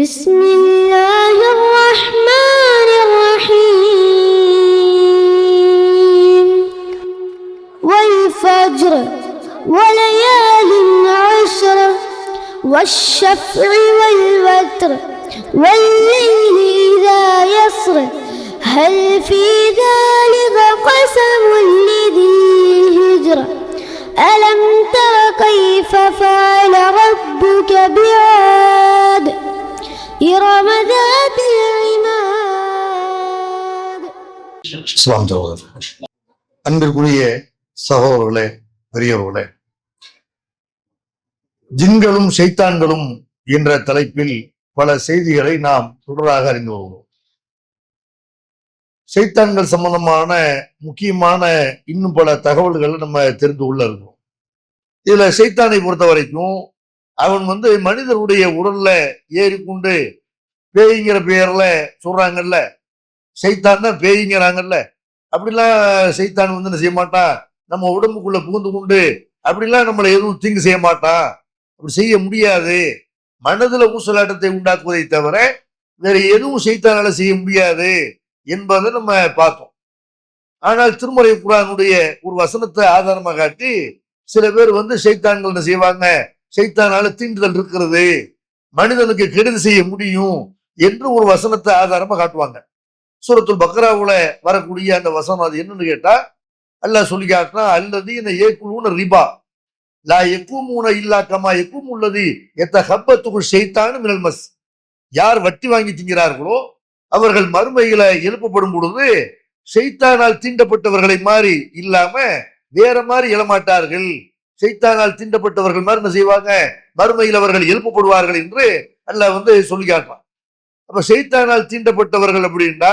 بسم الله الرحمن الرحيم والفجر وليال عشر والشفع والوتر والليل إذا يسر هل في ذلك قسم لذي حجر ألم تر كيف فعل ربك بعاد إرم ذات العماد. இஸ்லாம் சகோதரர், அன்பிற்குரிய சகோதரர்களே, பெரியவர்களே, ஜின்களும் ஷைத்தான்களும் என்ற தலைப்பில் பல செய்திகளை நாம் தொடராக அறிந்து வருகிறோம். ஷைத்தான்கள் சம்பந்தமான முக்கியமான இன்னும் பல தகவல்களை நம்ம தெரிந்து கொள்ள இருக்கோம். இதுல ஷைத்தானை பொறுத்த வரைக்கும் அவன் மனிதனுடைய உடல்ல ஏறிக்கொண்டு பேய்ங்கிற பெயர்ல சொல்றாங்கல்ல, ஷைத்தான் தான் பேய்ங்கிறாங்கல்ல, அப்படிலாம் ஷைத்தான் என்ன செய்ய மாட்டான், நம்ம உடம்புக்குள்ள புகுந்து கொண்டு அப்படிலாம் நம்மளை எதுவும் தீங்கு செய்ய மாட்டான். அப்படி செய்ய முடியாது. மனதுல ஊசலாட்டத்தை உண்டாக்குவதை தவிர வேற எதுவும் ஷைத்தானால செய்ய முடியாது என்பதை நம்ம பார்த்தோம். ஆனால் திருமறை குர்ஆனுடைய ஒரு வசனத்தை ஆதாரமாக காட்டி சில பேர் ஷைத்தான்கள் என்ன செய்வாங்க, ஷைத்தானால தீண்டுதல் இருக்கிறது, மனிதனுக்கு கெடுதி செய்ய முடியும் என்று ஒரு வசனத்தை ஆதாரமா காட்டுவாங்க. சூரத்துல் பக்ராவுல வரக்கூடிய அந்த வசனம் அது என்னன்னு கேட்டா, அல்லாஹ் சொல்லி காட்டினா, அல்லதீன யேகுலூன ரிபா லா யகூமுன இல்லா கமா யகூமு அல்லதி யதஹப்பத்துஹு ஷைத்தானு மினல் மஸ். யார் வட்டி வாங்கி திங்கிறார்களோ அவர்கள் மறுமையில எழுப்பப்படும் பொழுது ஷைத்தானால் தீண்டப்பட்டவர்களை மாதிரி இல்லாம வேற மாதிரி எழமாட்டார்கள். ஷைத்தானால் தீண்டப்பட்டவர்கள் மாதிரி என்ன செய்வாங்க, மறுமையில் அவர்கள் எழுப்பப்படுவார்கள் என்று அல்லாஹ் சொல்லி காட்டுறான். அப்ப ஷைத்தானால் தீண்டப்பட்டவர்கள் அப்படின்னா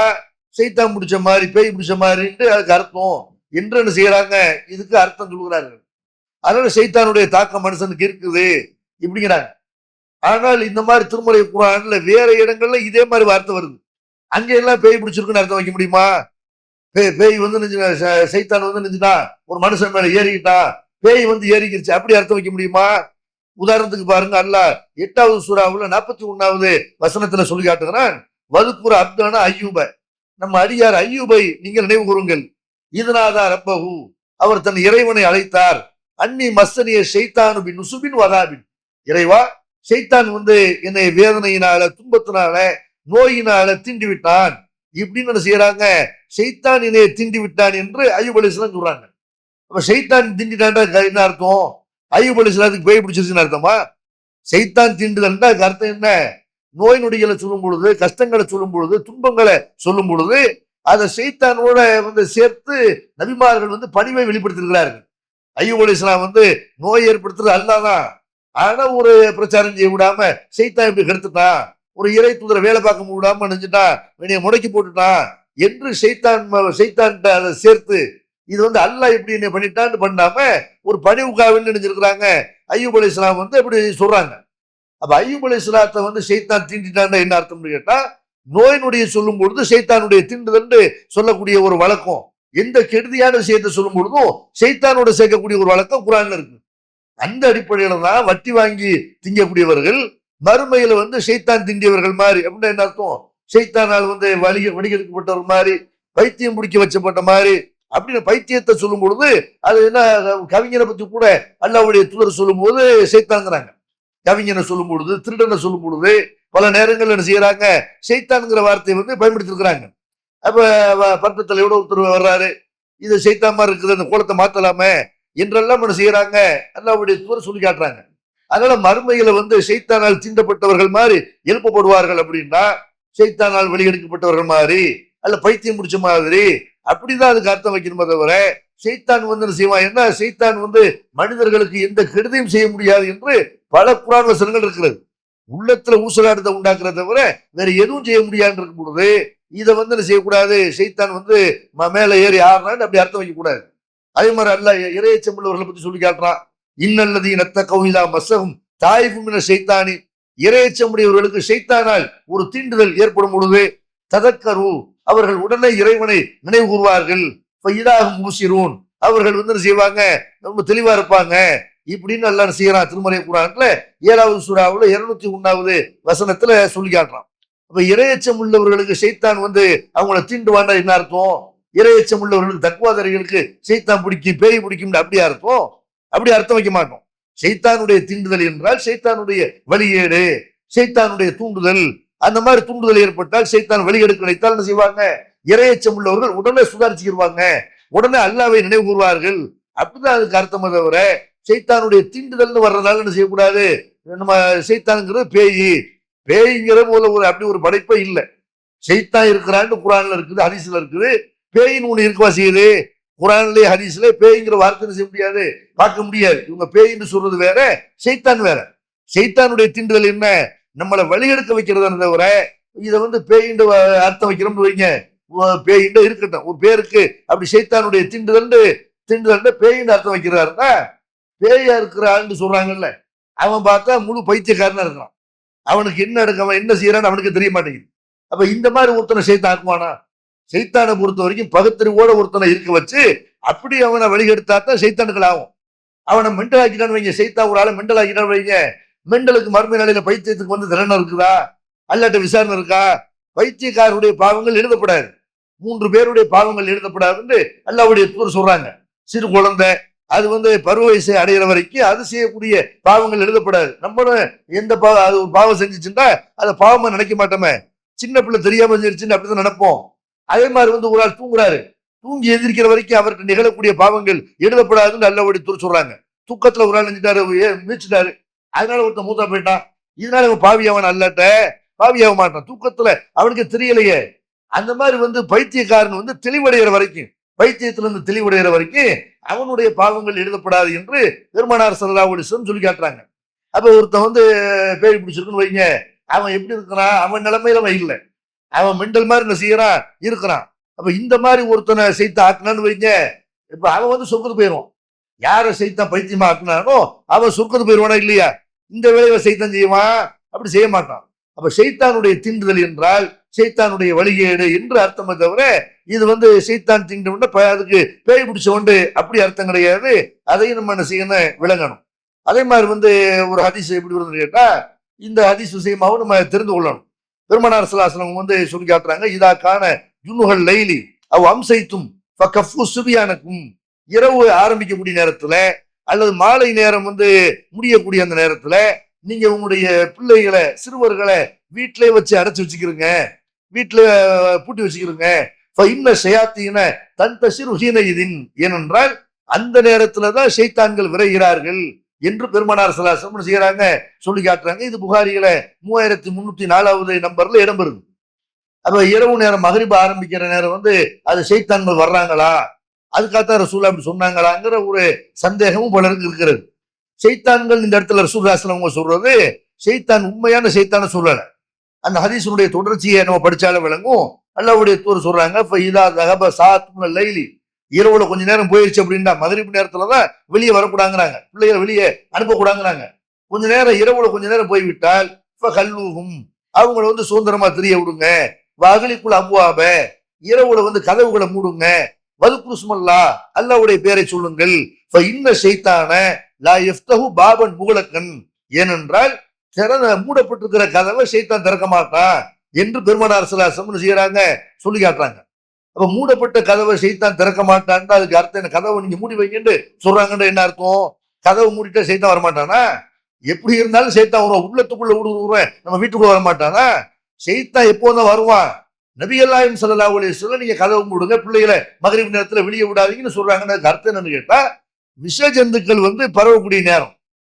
ஷைத்தான் பிடிச்ச மாதிரி பேய் பிடிச்ச மாதிரின்ட்டு அதுக்கு அர்த்தம் என்று என்ன செய்யறாங்க, இதுக்கு அர்த்தம் சொல்கிறார்கள். அதனால ஷைத்தானுடைய தாக்கம் மனுஷனுக்கு இருக்குது இப்படிங்கிறாங்க. ஆனால் இந்த மாதிரி திருமறை குர்ஆன்ல வேற இடங்கள்ல இதே மாதிரி வார்த்தை வருது. அங்க எல்லாம் பேய் பிடிச்சிருக்குன்னு அர்த்தம் வைக்க முடியுமா? பேய் ஷைத்தான் நெஞ்சுனா ஒரு மனுஷன் மேல ஏறிக்கிட்டா பேய் ஏறிக்கிருச்சு அப்படி அர்த்தம் வைக்க முடியுமா? உதாரணத்துக்கு பாருங்க, அல்லாஹ் 8வது சூராவுல 41வது வசனத்துல சொல்லி காட்டுகிறான், வதுக்குற அப்தான ஐயூப, நம்ம அடியார் ஐயூபை நீங்கள் நினைவு கூறுங்கள். இதனாதா ரப்பஹு, அவர் தன் இறைவனை அழைத்தார். அன்னி மஸ்ஸனிய ஷைத்தானு பின் நுசுபின் வதாபின், இறைவா ஷைத்தான் என்னை வேதனையினால துன்பத்தினால நோயினால தீண்டி விட்டான் இப்படின்னு என்ன செய்யறாங்க, ஷைத்தான் என்னை தீண்டி விட்டான் என்று அய்யூப் அலைஹிஸ்ஸலாம் சொல்றாங்க. அப்ப ஷைத்தான் தீண்டிட்டான்டா என்ன அர்த்தம்? அய்யூப் அலைஹிஸ்ஸலாத்துக்கு பேய் பிடிச்சிருச்சுன்னு அர்த்தமா? ஷைத்தான் தீண்டுதல்னா அதுக்கு அர்த்தம் என்ன? நோய் நொடிகளை சொல்லும் பொழுது, கஷ்டங்களை சொல்லும் பொழுது, துன்பங்களை சொல்லும் பொழுது அதை ஷைத்தானோட சேர்த்து நபிமார்கள் பணிவை வெளிப்படுத்திருக்கிறார்கள். அய்யூப் அலைஹிஸ்ஸலாம் நோய் ஏற்படுத்துறது அல்லாதான். ஆனா ஒரு பிரச்சாரம் செய்ய விடாம ஷைத்தான் இப்படி கெடுத்துட்டான், ஒரு இறை தூதரை வேலை பார்க்க விடாம நினைச்சுட்டான், வெளியே முடக்கி போட்டுட்டான் என்று ஷைத்தான் அதை சேர்த்து இது அல்லாஹ் இப்படி என்ன பண்ணிட்டான்னு பண்ணாம ஒரு பணிவுக்காக நினைச்சிருக்கிறாங்க. அய்யூப் அலைஹிஸ்ஸலாம் இப்படி சொல்றாங்க. அப்ப அய்யூப் அலைஹிஸ்ஸலாத்தை ஷைத்தான் தீண்டிட்டான் என்ன அர்த்தம்னு கேட்டா, நோயினுடைய சொல்லும் பொழுது ஷைத்தானுடைய தீண்டுதல் சொல்லக்கூடிய ஒரு வழக்கம், எந்த கெடுதியான விஷயத்தை சொல்லும் பொழுதும் ஷைத்தானோட சேர்க்கக்கூடிய ஒரு வழக்கம் குர்ஆன்ல இருக்கு. அந்த அடிப்படையில தான் வட்டி வாங்கி திங்கக்கூடியவர்கள் மறுமையில ஷைத்தான் திண்டியவர்கள் மாதிரி அப்படின்னா என்ன அர்த்தம்? ஷைத்தானால் வடிகெடுக்கப்பட்டவர் மாதிரி, பைத்தியம் பிடிக்க வச்சப்பட்ட மாதிரி அப்படின்னு பைத்தியத்தை சொல்லும் பொழுது அது என்ன, கவிஞனை பத்தி கூட அல்லாஹ்வுடைய தூதர் சொல்லும் போது ஷைத்தான்ங்கிறாங்க. கவிஞனை சொல்லும் பொழுது, திருடனை சொல்லும் பொழுது பல நேரங்கள் என்ன செய்யறாங்க, ஷைத்தான்ங்கிற வார்த்தையை பயன்படுத்தி இருக்கிறாங்க. அப்ப பட்டத்துல எவ்வளவு ஒருத்தர் வர்றாரு, இது ஷைத்தான் மாதிரி இருக்குது, அந்த கோலத்தை மாத்தலாமே என்றெல்லாம் என்ன செய்யறாங்க, அல்லாஹ்வுடைய தூதர் சொல்லி காட்டுறாங்க. அதனால மறுமையில ஷைத்தானால் தீண்டப்பட்டவர்கள் மாதிரி எழுப்பப்படுவார்கள் அப்படின்னா ஷைத்தானால் வெளியெடுக்கப்பட்டவர்கள் மாதிரி அல்ல பைத்தியம் முடிச்ச மாதிரி அப்படிதான் அதுக்கு அர்த்தம் வைக்கணுமே தவிர ஷைத்தான் என்ன செய்வான், என்ன ஷைத்தான் மனிதர்களுக்கு எந்த கெடுதியும் செய்ய முடியாது என்று பல குர்ஆன் வசனங்கள் இருக்கிறது. உள்ளத்துல ஊசலாட்டத்தை உண்டாக்குறத தவிர வேற எதுவும் செய்ய முடியாது இருக்கும் பொழுது இதை என்ன செய்யக்கூடாது, ஷைத்தான் மேல ஏறி ஆடுறான்னு அப்படி அர்த்தம் வைக்க கூடாது. அதே மாதிரி அல்லாஹ் இறையச்சம் உள்ளவர்களை பத்தி சொல்லி காட்டுறான், இன்னல்லதீன தக்கவு இதா மஸ்ஸஹும் தாயிஃபும் மின ஷைத்தானி, இறையச்சமுடையவர்களுக்கு ஷைத்தானால் ஒரு தீண்டுதல் ஏற்படும் பொழுது ததக்கரு, அவர்கள் உடனே இறைவனை நினைவு கூறுவார்கள். ஃபைதாஹும் முப்சிரூன், அவர்கள் என்ன செய்வாங்க, ரொம்ப தெளிவா இருப்பாங்க. இப்படின்னு எல்லாம் செய்யறான். திருமறை குர்ஆன்ல 7வது சூறாவுல 201வது வசனத்துல சொல்லி காட்டுறான். அப்ப இரையச்சம் உள்ளவர்களுக்கு ஷைத்தான் வந்து அவங்கள தீண்டுவான்னா என்ன அர்த்தம்? இரையச்சம் உள்ளவர்களுக்கு தக்குவாதாரிகளுக்கு ஷைத்தான் பிடிக்கும், பேய் பிடிக்கும் அப்படியா அர்த்தம்? அப்படி அர்த்தம் வைக்க மாட்டோம். ஷைத்தானுடைய தீண்டுதல் என்றால் ஷைத்தானுடைய வழியேடு, ஷைத்தானுடைய தூண்டுதல். அந்த மாதிரி தூண்டுதல் ஏற்பட்டால் ஷைத்தான் வெளியெடுக்க நினைத்தால் என்ன செய்வாங்க? இரையச்சம் உள்ளவர்கள் உடனே சுதாரிச்சுக்கிடுவாங்க, உடனே அல்லாஹ்வை நினைவு கூறுவார்கள். அப்படிதான் அதுக்கு அர்த்தம். தவிர ஷைத்தானுடைய தீண்டுதல்னு வர்றதால என்ன செய்யக்கூடாது? நம்ம ஷைத்தானுங்கிறது பேய்ங்கிற போல அப்படி ஒரு படைப்பே இல்லை. ஷைத்தான் இருக்கிறான்னு குர்ஆன்ல இருக்குது, ஹதீஸ்ல இருக்குது. பேயின்னு ஒண்ணு இருக்கவா செய்யுது? குர்ஆன்லயே ஹதீஸ்ல பேய்ங்கிற வார்த்தை செய்ய முடியாது, பார்க்க முடியாது. இவங்க பேயின்னு சொல்றது வேற, ஷைத்தான் வேற. ஷைத்தானுடைய தீண்டுதல் என்ன? நம்மளை வழியெடுக்க வைக்கிறத தவிர இதை வந்து பேயின்னு அர்த்தம் வைக்கிறோம்னு வைங்க, பேயின்னு இருக்கட்டும், ஒரு பேருக்கு அப்படி ஷைத்தானுடைய தீண்டுதல் பேயின்னு அர்த்தம் வைக்கிறாருன்னா, பேயா இருக்கிறான்னு சொல்றாங்கல்ல, அவன் பார்த்தா முழு பைத்தியக்காரனா இருக்கான். அவனுக்கு என்ன அவன் என்ன செய்யறான்னு அவனுக்கு தெரிய மாட்டேங்குது. அப்ப இந்த மாதிரி ஒருத்தனை ஷைத்தான் ஆக்குவானா? ஷைத்தானை பொறுத்த வரைக்கும் பகுத்தறிவோட ஒருத்தனை இருக்க வச்சு அப்படி அவனை வழிகெடுத்தா தான் ஷைத்தானுக்கள் ஆகும். அவனை மெண்டல் ஆக்கிட்டான்னு வைங்க, ஷைத்தான் ஒரு ஆளை மெண்டல் ஆக்கிட்டான்னு வைங்க, மெண்டலுக்கு மர்ம நிலையில பைத்தியத்துக்கு வந்து தண்டனை இருக்குதா? அல்லாட்ட விசாரணை இருக்கா? பைத்தியக்காரருடைய பாவங்கள் எழுதப்படாது, 3 பேருடைய பாவங்கள் எழுதப்படாதுன்னு அல்லாஹ்வுடைய தூதர் சொல்றாங்க. சிறு குழந்தை அது வந்து பருவ வயசை அடையிற வரைக்கும் அது செய்யக்கூடிய பாவங்கள் எழுதப்படாது. நம்மளும் எந்த அது ஒரு பாவம் செஞ்சுச்சுன்னா அதை பாவமா நினைக்க மாட்டோமே, சின்ன பிள்ளை தெரியாம செஞ்சிருச்சுன்னு அப்படிதான் நினைப்போம். அதே மாதிரி வந்து ஒரு ஆள் தூங்குறாரு, தூங்கி எந்திரிக்கிற வரைக்கும் அவருக்கு நிகழக்கூடிய பாவங்கள் எழுதப்படாதுன்னு அல்லாஹ்வுடைய தூதர் சொல்றாங்க. தூக்கத்துல ஒரு ஆள் நினைச்சிட்டாரு, மீச்சிட்டாரு, அதனால ஒருத்தன் மூத்தா போயிட்டான், இதனால அவன் பாவியாவன் அல்லாட்ட பாவியாக மாட்டான். தூக்கத்துல அவனுக்கு தெரியலையே. அந்த மாதிரி வந்து பைத்தியக்காரன் வந்து தெளிவடைகிற வரைக்கும், பைத்தியத்துல இருந்து தெளிவடைகிற வரைக்கும் அவனுடைய பாவங்கள் எழுதப்படாது என்று பெருமானார் ஸல்லல்லாஹு அலைஹி வஸல்லம் சொல்லி காட்டுறாங்க. அப்ப ஒருத்தன் வந்து பேய் பிடிச்சிருக்குன்னு வைங்க, அவன் எப்படி இருக்கிறான்? அவன் நிலைமையில அவன் இல்லை, அவன் மெண்டல் மாதிரி என்ன செய்யறான்? இருக்கிறான். அப்ப இந்த மாதிரி ஒருத்தனை ஷைத்தான் ஆக்குனான்னு வைங்க, இப்ப அவன் வந்து சொர்க்கத்துக்கு போயிடுவான். யாரை ஷைத்தான் பைத்தியமா ஆக்குனானோ அவன் சொர்க்கத்துக்கு போயிடுவானா இல்லையா? இந்த வேலையை ஷைத்தான் செய்வான்? அப்படி செய்ய மாட்டான். அப்ப ஷைத்தானுடைய தீண்டுதல் என்றால் ஷைத்தானுடைய வழிகேடு என்று அர்த்தமே தவிர இது வந்து ஷைத்தான் தீண்டு அதுக்கு பேய் பிடிச்ச உண்டு அப்படி அர்த்தம் கிடையாது. அதையும் நம்ம என்ன செய்யணும்? விளங்கணும். அதே மாதிரி வந்து ஒரு ஹதீஸ் எப்படி வருதுன்னு கேட்டா, இந்த ஹதீஸ் விஷயமாவும் நம்ம தெரிந்து கொள்ளணும். பெருமானார் ஸல்லல்லாஹு அலைஹி வஸல்லம் வந்து சொல்லி காட்டுறாங்க, இதா கான ஜுன்னுகள் லைலி அவ் அம்சைத்தும் ஃபகஃபு சுபியானக்கும், இரவு ஆரம்பிக்கக்கூடிய நேரத்துல அல்லது மாலை நேரம் வந்து முடியக்கூடிய அந்த நேரத்துல நீங்க உங்களுடைய பிள்ளைகளை சிறுவர்களை வீட்டிலே வச்சு அடைச்சு வச்சுக்கிறீங்க, வீட்டுல பூட்டி வச்சுக்கிறீங்க. ஏனென்றால் அந்த நேரத்துலதான் ஷைத்தான்கள் விரைகிறார்கள் என்று பெருமானார் ஸல்லல்லாஹு அலைஹி வஸல்லம் செய்யறாங்க, சொல்லி காட்டுறாங்க. இது புகாரியில 3304வது நம்பர்ல இடம்பெறுது. அப்ப இரவு நேரம் மகரிப் ஆரம்பிக்கிற நேரம் வந்து அது ஷைத்தான்கள் வர்றாங்களா, அதுக்காகத்தான் ரசூல் அப்படி சொன்னாங்களாங்கிற ஒரு சந்தேகமும் பலருக்கு இருக்கிறது. ஷைத்தான்கள் இந்த இடத்துல ரசூல் ஸல்லல்லாஹு அலைஹி வஸல்லம் சொல்றது ஷைத்தான் உண்மையான ஷைத்தான சொல்லல. அந்த ஹதீஸுடைய தொடர்ச்சியை நம்ம படிச்சாலே விளங்கும். அல்லாஹ்வுடைய தூதர் சொல்றாங்க, இரவுல கொஞ்ச நேரம் போயிருச்சு அப்படின்னா மகரிப் நேரத்துலதான் வெளியே வரக்கூடாங்கிறாங்க, பிள்ளைகளை வெளியே அனுப்பக்கூடாங்கிறாங்க. கொஞ்ச நேரம் இரவுல கொஞ்ச நேரம் போய்விட்டால் அவங்களை வந்து சுதந்திரமா தெரிய விடுங்க, வகலிக்குள் அபுவாப இரவுல வந்து கதவுகளை மூடுங்க, வதுக்குருஸ்மல்லா அல்லாஹ்வுடைய பேரை சொல்லுங்கள், இன்ன ஷைத்தான லா யஃப்தஹு பாபன் முகலக்கன், ஏனென்றால் மூடப்பட்டிருக்கிற கதவை ஷைத்தான் திறக்க மாட்டான் என்று பெருமானார் ஸல்லல்லாஹு அலைஹி வஸல்லம் செய்யறாங்க, சொல்லி காட்டுறாங்க. அப்ப மூடப்பட்ட கதவை ஷைத்தான் திறக்க மாட்டான் அதுக்கு அர்த்தம் என்ன? கதவை நீங்க மூடி வைங்கன்னு சொல்றாங்கன்ற என்ன அர்த்தம்? கதவை மூடிட்டா ஷைத்தான் வரமாட்டானா? எப்படி இருந்தாலும் ஷைத்தான் வருவான், உள்ளத்துக்குள்ள விடுவேன், நம்ம வீட்டுக்குள்ள வரமாட்டானா? ஷைத்தான் எப்போதான் வருவான்? நபிகள் நாயகம் ஸல்லல்லாஹு அலைஹி வஸல்லம் நீங்க கதவை மூடுங்க, பிள்ளைகளை மகரிப் நேரத்துல வெளியே விடாதீங்கன்னு சொல்றாங்கன்னு அதுக்கு அர்த்தம் என்னன்னு கேட்டா, விஷ ஜந்துக்கள் வந்து பரவக்கூடிய நேரம்,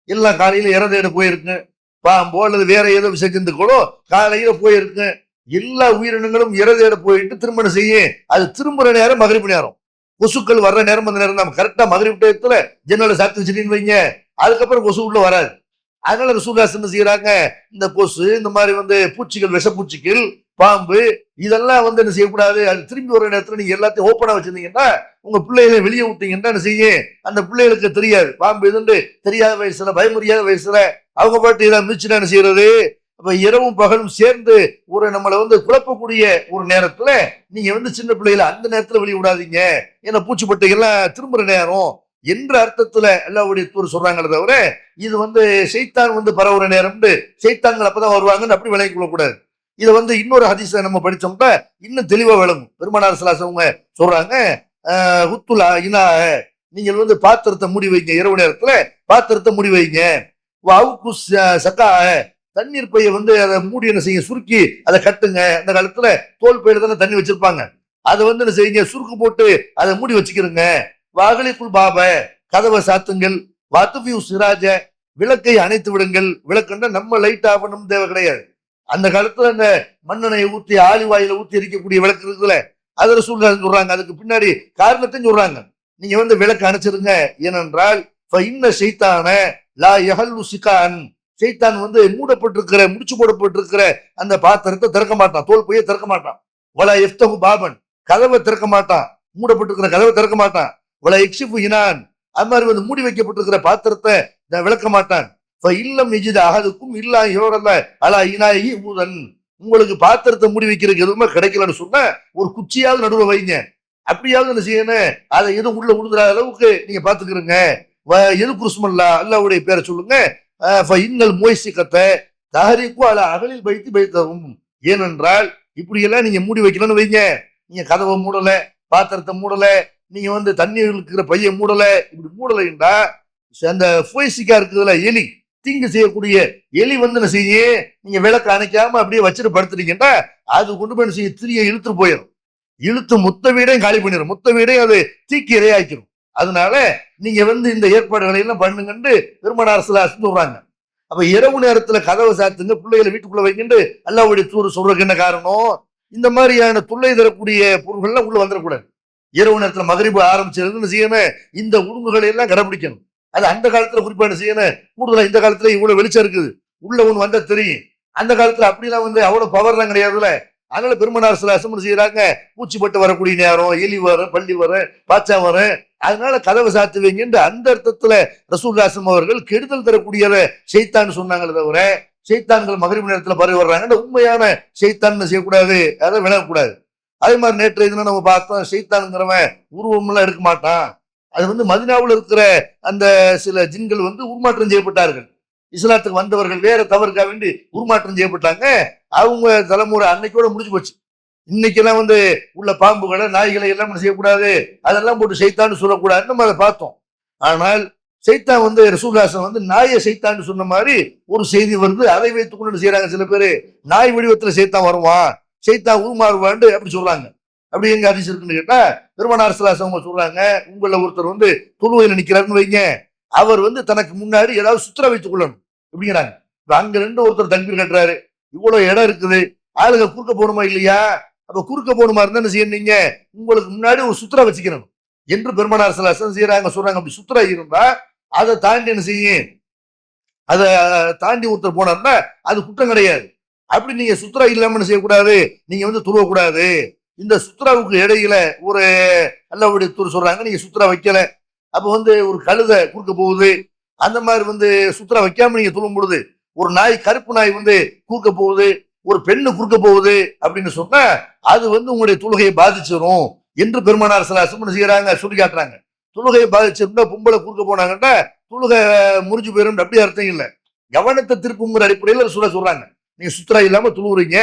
எல்லாம் காலையில இறந்தேட போயிருக்கு, பாம்போ அல்லது வேற ஏதோ விஷ ஜந்துக்களோ காலையில போயிருக்கு, எல்லா உயிரினங்களும் இறதேட போயிட்டு திருமணம் செய்ய அது திரும்புற நேரம் மகரிப் நேரம், கொசுக்கள் வர்ற நேரம் அந்த நேரம் தான். கரெக்டா மகரிப் டயத்துல ஜன்னலை சாத்தி வச்சுட்டு வைங்க, அதுக்கப்புறம் கொசு உள்ள வராது. அதனால ரசூலுல்லாஹ் என்ன செய்யறாங்க, இந்த கொசு இந்த மாதிரி வந்து பூச்சிகள், விஷப்பூச்சிகள், பாம்பு இதெல்லாம் வந்து என்ன செய்யக்கூடாது, அது திரும்பி வர நேரத்துல நீங்க எல்லாத்தையும் ஓப்பனா வச்சிருந்தீங்கன்னா உங்க பிள்ளைகளை வெளியே விட்டீங்கன்னா என்ன செய்ய, அந்த பிள்ளைகளுக்கு தெரியாது பாம்பு எதுன்னு தெரியாத வயசுல, பயமுறியாத வயசுல அவங்க பாட்டு இதை மிதிச்சுட்டு என்ன செய்யறது. அப்ப இரவும் பகலும் சேர்ந்து ஒரு நம்மளை வந்து குழப்பக்கூடிய ஒரு நேரத்துல நீங்க வந்து சின்ன பிள்ளைகளை அந்த நேரத்துல வெளியே விடாதீங்க, ஏன்னா பூச்சிப்பட்டைகள்லாம் திரும்புற நேரம், என்ற அர்த்தத்துல அல்லாஹ்வுடைய தூதர் சொல்றாங்களே தவிர இது வந்து ஷைத்தான் வந்து பரவுற நேரம்னு ஷைத்தான்கள் அப்பதான் வருவாங்கன்னு அப்படி விளங்கிக் கொள்ளக்கூடாது. இதை வந்து இன்னொரு ஹதீஸை நம்ம படிச்சோம்னா இன்னும் தெளிவா விளங்கும். பெருமானார் ஸல்லல்லாஹு அலைஹி வஸல்லம் சொல்றாங்க, ஹுத்துலா இனா, நீங்கள் வந்து பாத்திரத்தை மூடி வைங்க, இரவு நேரத்துல பாத்திரத்தை மூடி வைங்க. அவுக்கு சக்கா, தண்ணீர் பைய வந்து அதை மூடி என்ன செய்ய, சுருக்கி அதை கட்டுங்க. அந்த காலத்துல தோல் பையில தானே தண்ணி வச்சிருப்பாங்க, அதை வந்து என்ன செய்யுங்க, சுருக்கு போட்டு அதை மூடி வச்சுக்கிறங்க. வாகலிக்குள் பாப, கதவை சாத்துங்கள். வாத்துபியூ சிராஜ, விளக்கை அணைத்து விடுங்கள். விளக்குன்னா நம்ம லைட் ஆகணும் தேவை கிடையாது. அந்த காலத்துல அந்த மண்ணெண்ணெயை ஊத்தி ஆலிவாயில ஊத்தி எரிக்கக்கூடிய விளக்கு இருக்குல்ல, அதுல சொல்றாங்க. அதுக்கு பின்னாடி காரணத்தையும் சொல்றாங்க, நீங்க வந்து விளக்கு அணைச்சிருங்க. ஏனென்றால் இன்ன ஷைத்தான லா யஹல்லு சிகான், ஷைத்தான் வந்து மூடப்பட்டிருக்கிற, முடிச்சு போடப்பட்டிருக்கிற அந்த பாத்திரத்தை திறக்க மாட்டான், தோல் பையை திறக்க மாட்டான். வலா எஃப்தஹு பாபன், கதவை திறக்க மாட்டான், மூடப்பட்டிருக்கிற கதவை திறக்க மாட்டான். வலா எக்ஷிஃபு இனான், அது மாதிரி வந்து மூடி வைக்கப்பட்டிருக்கிற பாத்திரத்தை விளக்க மாட்டான். இல்லம் நிஜித அகதுக்கும் இல்லா யோரல்ல அலா இனாயி ஊதன், உங்களுக்கு பாத்திரத்தை மூடி வைக்கிறதுக்கு எதுவுமே கிடைக்கலன்னு சொன்னா ஒரு குச்சியாவது நடுவில் வைங்க. அப்படியாவது என்ன செய்யணும், அதை எதுவும் உள்ள உழுதுற அளவுக்கு நீங்க பாத்துக்கிறீங்க. எது குருஸ்மல்லா, அல்லாஹ்வுடைய பேரை சொல்லுங்க. இன்னல் மோய்சிக்கத்தை தஹரிக்கும் அல அகலில் வைத்து வைத்தவும், ஏனென்றால் இப்படி எல்லாம் நீங்க மூடி வைக்கணும்னு வைங்க. நீங்க கதவை மூடல, பாத்திரத்தை மூடல, நீங்க வந்து தண்ணீர் இருக்கிற பைய மூடல, இப்படி மூடலைன்றா அந்த ஃபோய்சிக்கா இருக்குதுல, எலி, தீங்கு செய்யக்கூடிய எலி வந்து என்ன செய்ய, நீங்க விளக்கு அணைக்காம அப்படியே வச்சுட்டு படுத்துட்டீங்கன்னா அது கொண்டு போய் என்ன செய்ய, திரியை இழுத்துட்டு போயிடும். இழுத்து மொத்த வீடையும் காலி பண்ணிடும், மொத்த வீடையும் அது தீக்கி இரையாக்கிடும். அதனால நீங்க வந்து இந்த ஏற்பாடுகளை எல்லாம் பண்ணுங்கன்னு பெருமானார் ஸல்லல்லாஹு அலைஹி வஸல்லம் சொல்றாங்க. அப்ப இரவு நேரத்துல கதவை சாத்துங்க, பிள்ளைகளை வீட்டுக்குள்ள வைக்கிட்டு அல்லாஹ்வுடைய தூதர் சொல்றதுக்கு என்ன காரணம், இந்த மாதிரியான தொல்லை தரக்கூடிய பொருள்கள்லாம் உள்ள வந்துடக்கூடாது. இரவு நேரத்துல மகரிபு ஆரம்பிச்சிருந்து என்ன செய்யணும், இந்த ஒழுங்குகளை எல்லாம் கடைபிடிக்கணும். அது அந்த காலத்துல குறிப்பா என்ன செய்யணும், கூடுதலா இந்த காலத்துல இவ்வளவு வெளிச்சம் இருக்குது, உள்ள ஒண்ணு வந்தா தெரியும். அந்த காலத்துல அப்படிலாம் வந்து அவ்வளவு பவர்லாம் கிடையாதுல்ல. அதனால பெருமானார் ஸல்லல்லாஹு அலைஹி வஸல்லம் செய்யறாங்க, பூச்சி பட்டு வரக்கூடிய நேரம், எலி வரும், பள்ளி வரும், பாச்சா வரும், அதனால கதவை சாத்துவீங்க என்று அந்த அர்த்தத்துல ரசூலுல்லாஹி ஸல்லல்லாஹு அலைஹி அவர்கள் கெடுதல் தரக்கூடியதை ஷைத்தான் சொன்னாங்களே தவிர ஷைத்தான்கள் மகரிப் நேரத்துல பரவி வர்றாங்க, உண்மையான ஷைத்தான் செய்யக்கூடாது, அதை விளங்கக்கூடாது. அதே மாதிரி நேற்றைய தினம் நம்ம பார்த்தோம், ஷைத்தான்ங்கிறவன் உருவம் எல்லாம் எடுக்க மாட்டான். அது வந்து மதீனாவுல இருக்கிற அந்த சில ஜின்கள் வந்து உருமாற்றம் செய்யப்பட்டார்கள். இஸ்லாத்துக்கு வந்தவர்கள் வேற தவறுக்காக வேண்டி உருமாற்றம் செய்யப்பட்டாங்க. அவங்க தலைமுறை அன்னைக்கோட முடிஞ்சு போச்சு. இன்னைக்கெல்லாம் வந்து உள்ள பாம்புகளை, நாய்களை எல்லாம் செய்யக்கூடாது, அதெல்லாம் போட்டு ஷைத்தான்னு சொல்லக்கூடாதுன்னு நம்ம அதை பார்த்தோம். ஆனால் ஷைத்தான் வந்து ரசூலுல்லாஹி வந்து நாயை ஷைத்தான்னு சொன்ன மாதிரி ஒரு செய்தி வருது. அதை வைத்துக் கொண்டு செய்யறாங்க சில பேரு, நாய் வடிவத்துல ஷைத்தான் வருவான், ஷைத்தான் உருமாறுவான்னு அப்படி சொல்றாங்க. அப்படி எங்க ஹதீஸ் இருக்குன்னு கேட்டா பெருமானார் ஸல்லல்லாஹு அலைஹி வஸல்லம் சொல்றாங்க, உங்கள ஒருத்தர் வந்து தொழுகையில நிக்கிறாருன்னு வைங்க, அவர் வந்து தனக்கு முன்னாடி ஏதாவது சுத்திர வைத்துக் கொள்ளணும் அப்படிங்கிறாங்க. அங்க ரெண்டு ஒருத்தர் தக்பீர் கட்டுறாரு, இவ்வளவு இடம் இருக்குது, ஆளுங்க குறுக்க போகணுமா இல்லையா, அப்ப குறுக்க போகணுமா இருந்தா என்ன செய்யறீங்க, உங்களுக்கு முன்னாடி ஒரு சுத்திர வச்சுக்கணும் என்று பெருமானார் ஸல்லல்லாஹு அலைஹி வஸல்லம் செய்யறாங்க, சொல்றாங்க. அப்படி சுத்திர இருந்தா அதை தாண்டி என்ன செய்யும், அதை தாண்டி ஒருத்தர் போனார்னா அது குற்றம் கிடையாது. அப்படி நீங்க சுத்ரா இல்லாம என்ன செய்யக்கூடாது, நீங்க வந்து துருவக்கூடாது. இந்த சுத்ராவுக்கு இடையில ஒரு அல்லாஹ்வுடைய தூதர் சொல்றாங்க, நீங்க சுத்ரா வைக்கல, அப்ப வந்து ஒரு கழுதை குறுக்க போகுது, அந்த மாதிரி வந்து சுத்ரா வைக்காம நீங்க துளும் பொழுது, ஒரு நாய், கருப்பு நாய் வந்து குறுக்க போகுது, ஒரு பெண்ணு குறுக்க போகுது அப்படின்னு சொன்னா அது வந்து உங்களுடைய தொழுகையை பாதிச்சிடும் என்று பெருமானார் ஸல்லல்லாஹு அலைஹி வஸல்லம் செய்யறாங்க, சொல்லி காட்டுறாங்க. தொழுகையை பாதிச்சிருந்தா பொம்பளை குறுக்க போனாங்கன்னா தொழுகை முறிஞ்சு போயிடும், அப்படி அர்த்தம் இல்லை. கவனத்தை திருப்புங்கிற அடிப்படையில் சொல்றாங்க. நீங்க சுத்ரா இல்லாம துளுவுறீங்க,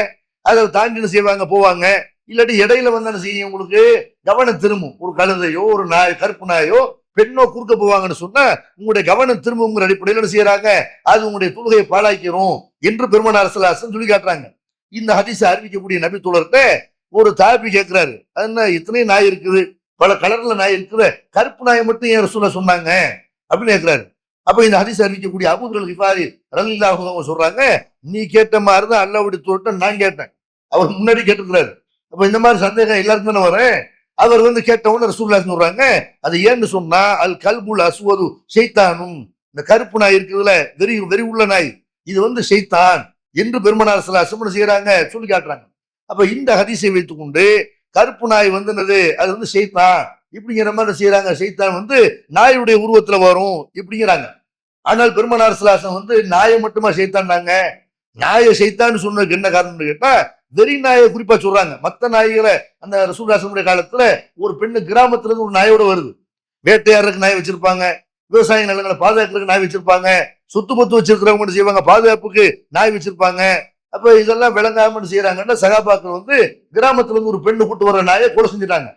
அதை தாண்டி என்ன செய்வாங்க, போவாங்க. இல்லாட்டி இடையில வந்து என்ன செய்யும், உங்களுக்கு கவனம் திரும்பும். ஒரு கழுதையோ, ஒரு நாய், கருப்பு நாயோ, பெண்ணோ குறுக்க போவாங்கன்னு சொன்னா உங்களுடைய கவனம் திரும்புங்கிற அடிப்படையில் என்ன செய்யறாங்க, அது உங்களுடைய தொழுகையை பாழாக்கிறோம் என்று பெருமானார் ஸல்லல்லாஹு அலைஹி வஸல்லம் சொல்லி காட்டுறாங்க. இந்த ஹதீஸை அறிவிக்கக்கூடிய நபி தோழர்கிட்ட ஒரு தாபி கேட்கிறாரு, அது என்ன இத்தனை நாய் இருக்குது, பல கலர்ல நாய் இருக்குது, கருப்பு நாயை மட்டும் ஏன் ரசூலுல்லாஹ் சொன்னாங்க அப்படின்னு கேட்கிறாரு. அப்ப இந்த ஹதீஸ் அறிவிக்கக்கூடிய அபூ துர் கிஃபாரி ரலியல்லாஹு அன்ஹு சொல்றாங்க, நீ கேட்ட மாதிரி தான் அல்லாஹ்வுடைய தூதர்ட்ட நான் கேட்டேன், அவர் முன்னாடி கேட்டிருக்கிறாரு. அப்ப இந்த மாதிரி சந்தேகம் எல்லாருக்கும் தானே வரேன். அவர் வந்து கேட்டவொன்னு ரசூலுல்லாஹி சொல்றாங்க, அது ஏன்னு சொன்னா அல் கல்புல் அஸ்வது ஷைத்தானும், இந்த கருப்பு நாய் இருக்குதுல, வெறி உள்ள நாய், இது வந்து ஷைத்தான் என்று பெருமானார் ஸல்லல்லாஹு அலைஹி வஸல்லம் செய்யறாங்க, சொல்லி காட்டுறாங்க. அப்ப இந்த ஹதீஸை வைத்துக்கொண்டு கருப்பு நாய் வந்து என்னது, அது வந்து ஷைத்தான் இப்படிங்கிற மாதிரி செய்யறாங்க, ஷைத்தான் வந்து நாயுடைய உருவத்துல வரும் இப்படிங்கிறாங்க. ஆனால் பெருமானார் ஸல்லல்லாஹு அலைஹி வஸல்லம் வந்து நாயை மட்டுமா ஷைத்தான்னாங்க, நாயை ஷைத்தான்னு சொன்னதுக்கு என்ன காரணம்னு கேட்டா வெறி நாயை குறிப்பா சொல்றாங்க. மற்ற நாய்களை அந்த ரசூலுல்லாஹி காலத்துல ஒரு பெண்ணு கிராமத்துல இருந்து ஒரு நாயோட வருது, வேட்டையாடுறதுக்கு நாய் வச்சிருப்பாங்க, விவசாய நிலங்களை பாதுகாக்கிறதுக்கு நாய் வச்சிருப்பாங்க, சொத்து பத்து வச்சிருக்கிறவங்க என்ன செய்வாங்க, பாதுகாப்புக்கு நாய் வச்சிருப்பாங்க. அப்ப இதெல்லாம் விளங்காம என்ன செய்யறாங்கன்னா, சகாபாக்கள் வந்து கிராமத்துல இருந்து ஒரு பெண்ணு கூட்டு வர நாயை கொலை செஞ்சுட்டாங்க.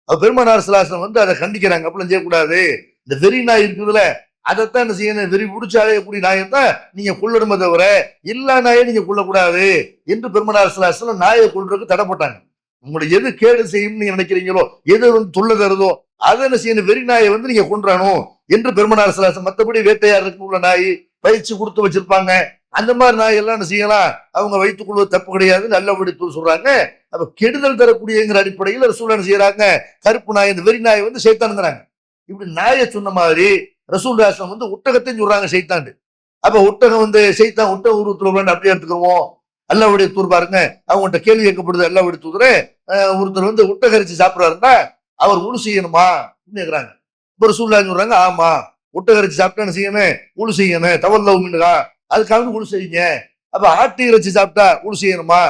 அப்ப பெருமானார் ஸல்லல்லாஹு அலைஹி வந்து அதை கண்டிக்கிறாங்க. அப்படிலாம் செய்யக்கூடாது, இந்த வெறி நாய் இருக்குதுல அதைத்தான் என்ன செய்யணும், வெறி பிடிச்சாலே கூடிய நாயைத்தான் நீங்க கொள்ளணுமே தவிர எல்லா நாயை நீங்க கொள்ளக்கூடாது என்று பெருமானார் ஸல்லல்லாஹு அலைஹி வஸல்லம் நாயை கொள்றதுக்கு தடை போட்டாங்க. உங்களுக்கு எது கேடு செய்யும் நீங்க நினைக்கிறீங்களோ, எது வந்து தொல்லை தருதோ அதை என்ன செய்யணும், வெறி நாயை வந்து நீங்க கொன்றணும் என்று பெருமானார் ஸல்லல்லாஹு அலைஹி வஸல்லம். மற்றபடி வேட்டையாடுறதுக்கு உள்ள நாய் பயிற்சி கொடுத்து வச்சிருப்பாங்க, அந்த மாதிரி நாய் எல்லாம் என்ன செய்யலாம், அவங்க வைத்துக் கொள்வது தப்பு கிடையாது, நல்லபடி சொல்றாங்க. அப்ப கெடுதல் தரக்கூடியங்கிற அடிப்படையில் ரசூல் என்ன செய்யறாங்க, கருப்பு நாய் இந்த வெறி நாய் வந்து சைத்தானுங்கிறாங்க. இப்படி நாயை சொன்ன மாதிரி ரசூல் வந்து ஒட்டகத்தையும் சொல்றாங்க சைத்தாண்டு. அப்ப ஒட்டகம் வந்து சைத்தான் ஒட்டக உருவத்துல வேண்டாம் அப்படியே எடுத்துக்கிறோம். அல்லாஹ்வுடைய தூர் பாருங்க, அவங்கள்ட்ட கேள்வி கேட்கப்படுது, அல்லாஹ்வுடைய தூதரே ஒருத்தர் வந்து ஒட்டகரிச்சு சாப்பிடுறாருன்னா அவர் உழு செய்யணுமா கேட்கிறாங்க. இப்ப ரசூலுல்லாஹி சொல்றாங்க, ஆமா ஒட்டகரிச்சு சாப்பிட்டா என்ன செய்யணும், உழு செய்யணும், தவல்லவு மின்ஹா, அதுக்காக உழு செய்யுங்க. அப்ப ஆட்டு இறைச்சி சாப்பிட்டா உழு செய்யணுமா,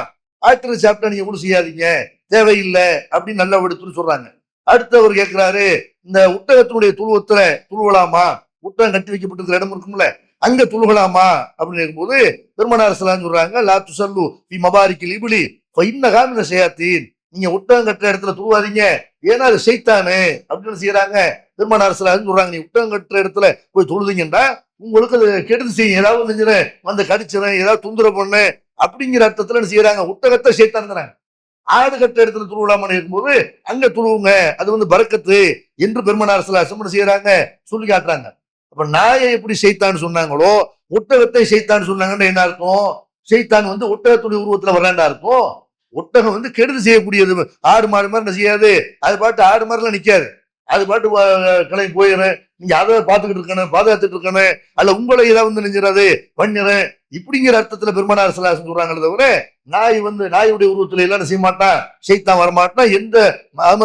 ஆட்டு இறைச்சி சாப்பிட்டா நீங்க உழு செய்யாதீங்க, தேவையில்லை அப்படின்னு நல்லா எடுத்துன்னு சொல்றாங்க. அடுத்தவர் கேட்கிறாரு, இந்த ஒட்டகத்தினுடைய துருவத்துல துருவலாமா, ஒட்டகம் கட்டி வைக்கப்பட்டிருக்கிற இடம் இருக்கும்ல அங்க துருகலாமா அப்படின்னு இருக்கும்போது பெருமானார் ஸல்லல்லாஹு சொல்றாங்க, லா துஸல்லு ஃபி மபாரிக்கில் இப்லி ஃபஇன்னஹா மின ஷயாத்தீன், நீங்க ஒட்டகம் கட்டுற இடத்துல துருவாதீங்க, ஏன்னா அது சைத்தானு அப்படின்னு செய்யறாங்க. பெருமானார் ஸல்லல்லாஹு சொல்றாங்க, நீ ஒட்டகம் கட்டுற இடத்துல போய் தொழுதீங்கன்னா உங்களுக்கு அது கெடுதி செய்யும், ஏதாவது நெஞ்சிரு வந்து கடிச்சிடும், ஏதாவது தொந்தரவு பண்ணு அப்படிங்கிற அர்த்தத்துல என்ன செய்யறாங்க, ஒட்டகத்தை சைத்தானுங்கிறாங்க. ஆடு கட்ட இடத்துல துருவலாமன்னு இருக்கும்போது அங்க துருவுங்க, அது வந்து பரக்கத்து என்று பெருமானார் ஸல்லல்லாஹு அலைஹி செய்யறாங்க, சொல்லி காட்டுறாங்க. அப்ப நாயை எப்படி சைத்தான் சொன்னாங்களோ ஒட்டகத்தை சைத்தான் சொன்னாங்கன்னு என்ன அர்த்தம், சைத்தான் வந்து ஒட்டகத்துடைய உருவத்துல வர்றாண்டா இருக்கும். ஒட்டகம் வந்து கெடுதி செய்யக்கூடியது, ஆடு மாடு மாதிரி என்ன செய்யாது, அது பாட்டு ஆடு மாதிரிலாம் நிக்காது, அது பாட்டு கிளம்பி போயிடும், நீங்க அதை பார்த்துக்கிட்டு இருக்கணும், பாதுகாத்துட்டு இருக்கணும், அல்ல உங்களை ஏதாவது வந்து நெஞ்சிடாது பண்ணிடுறேன் இப்படிங்கிற அர்த்தத்துல பெருமானார் ஸல்லல்லாஹு அலைஹி சொல்றாங்களே தவிர நாய் வந்து நாயுடைய உருவத்துல எல்லாம் செய்ய மாட்டான், சைத்தான் வரமாட்டான், எந்த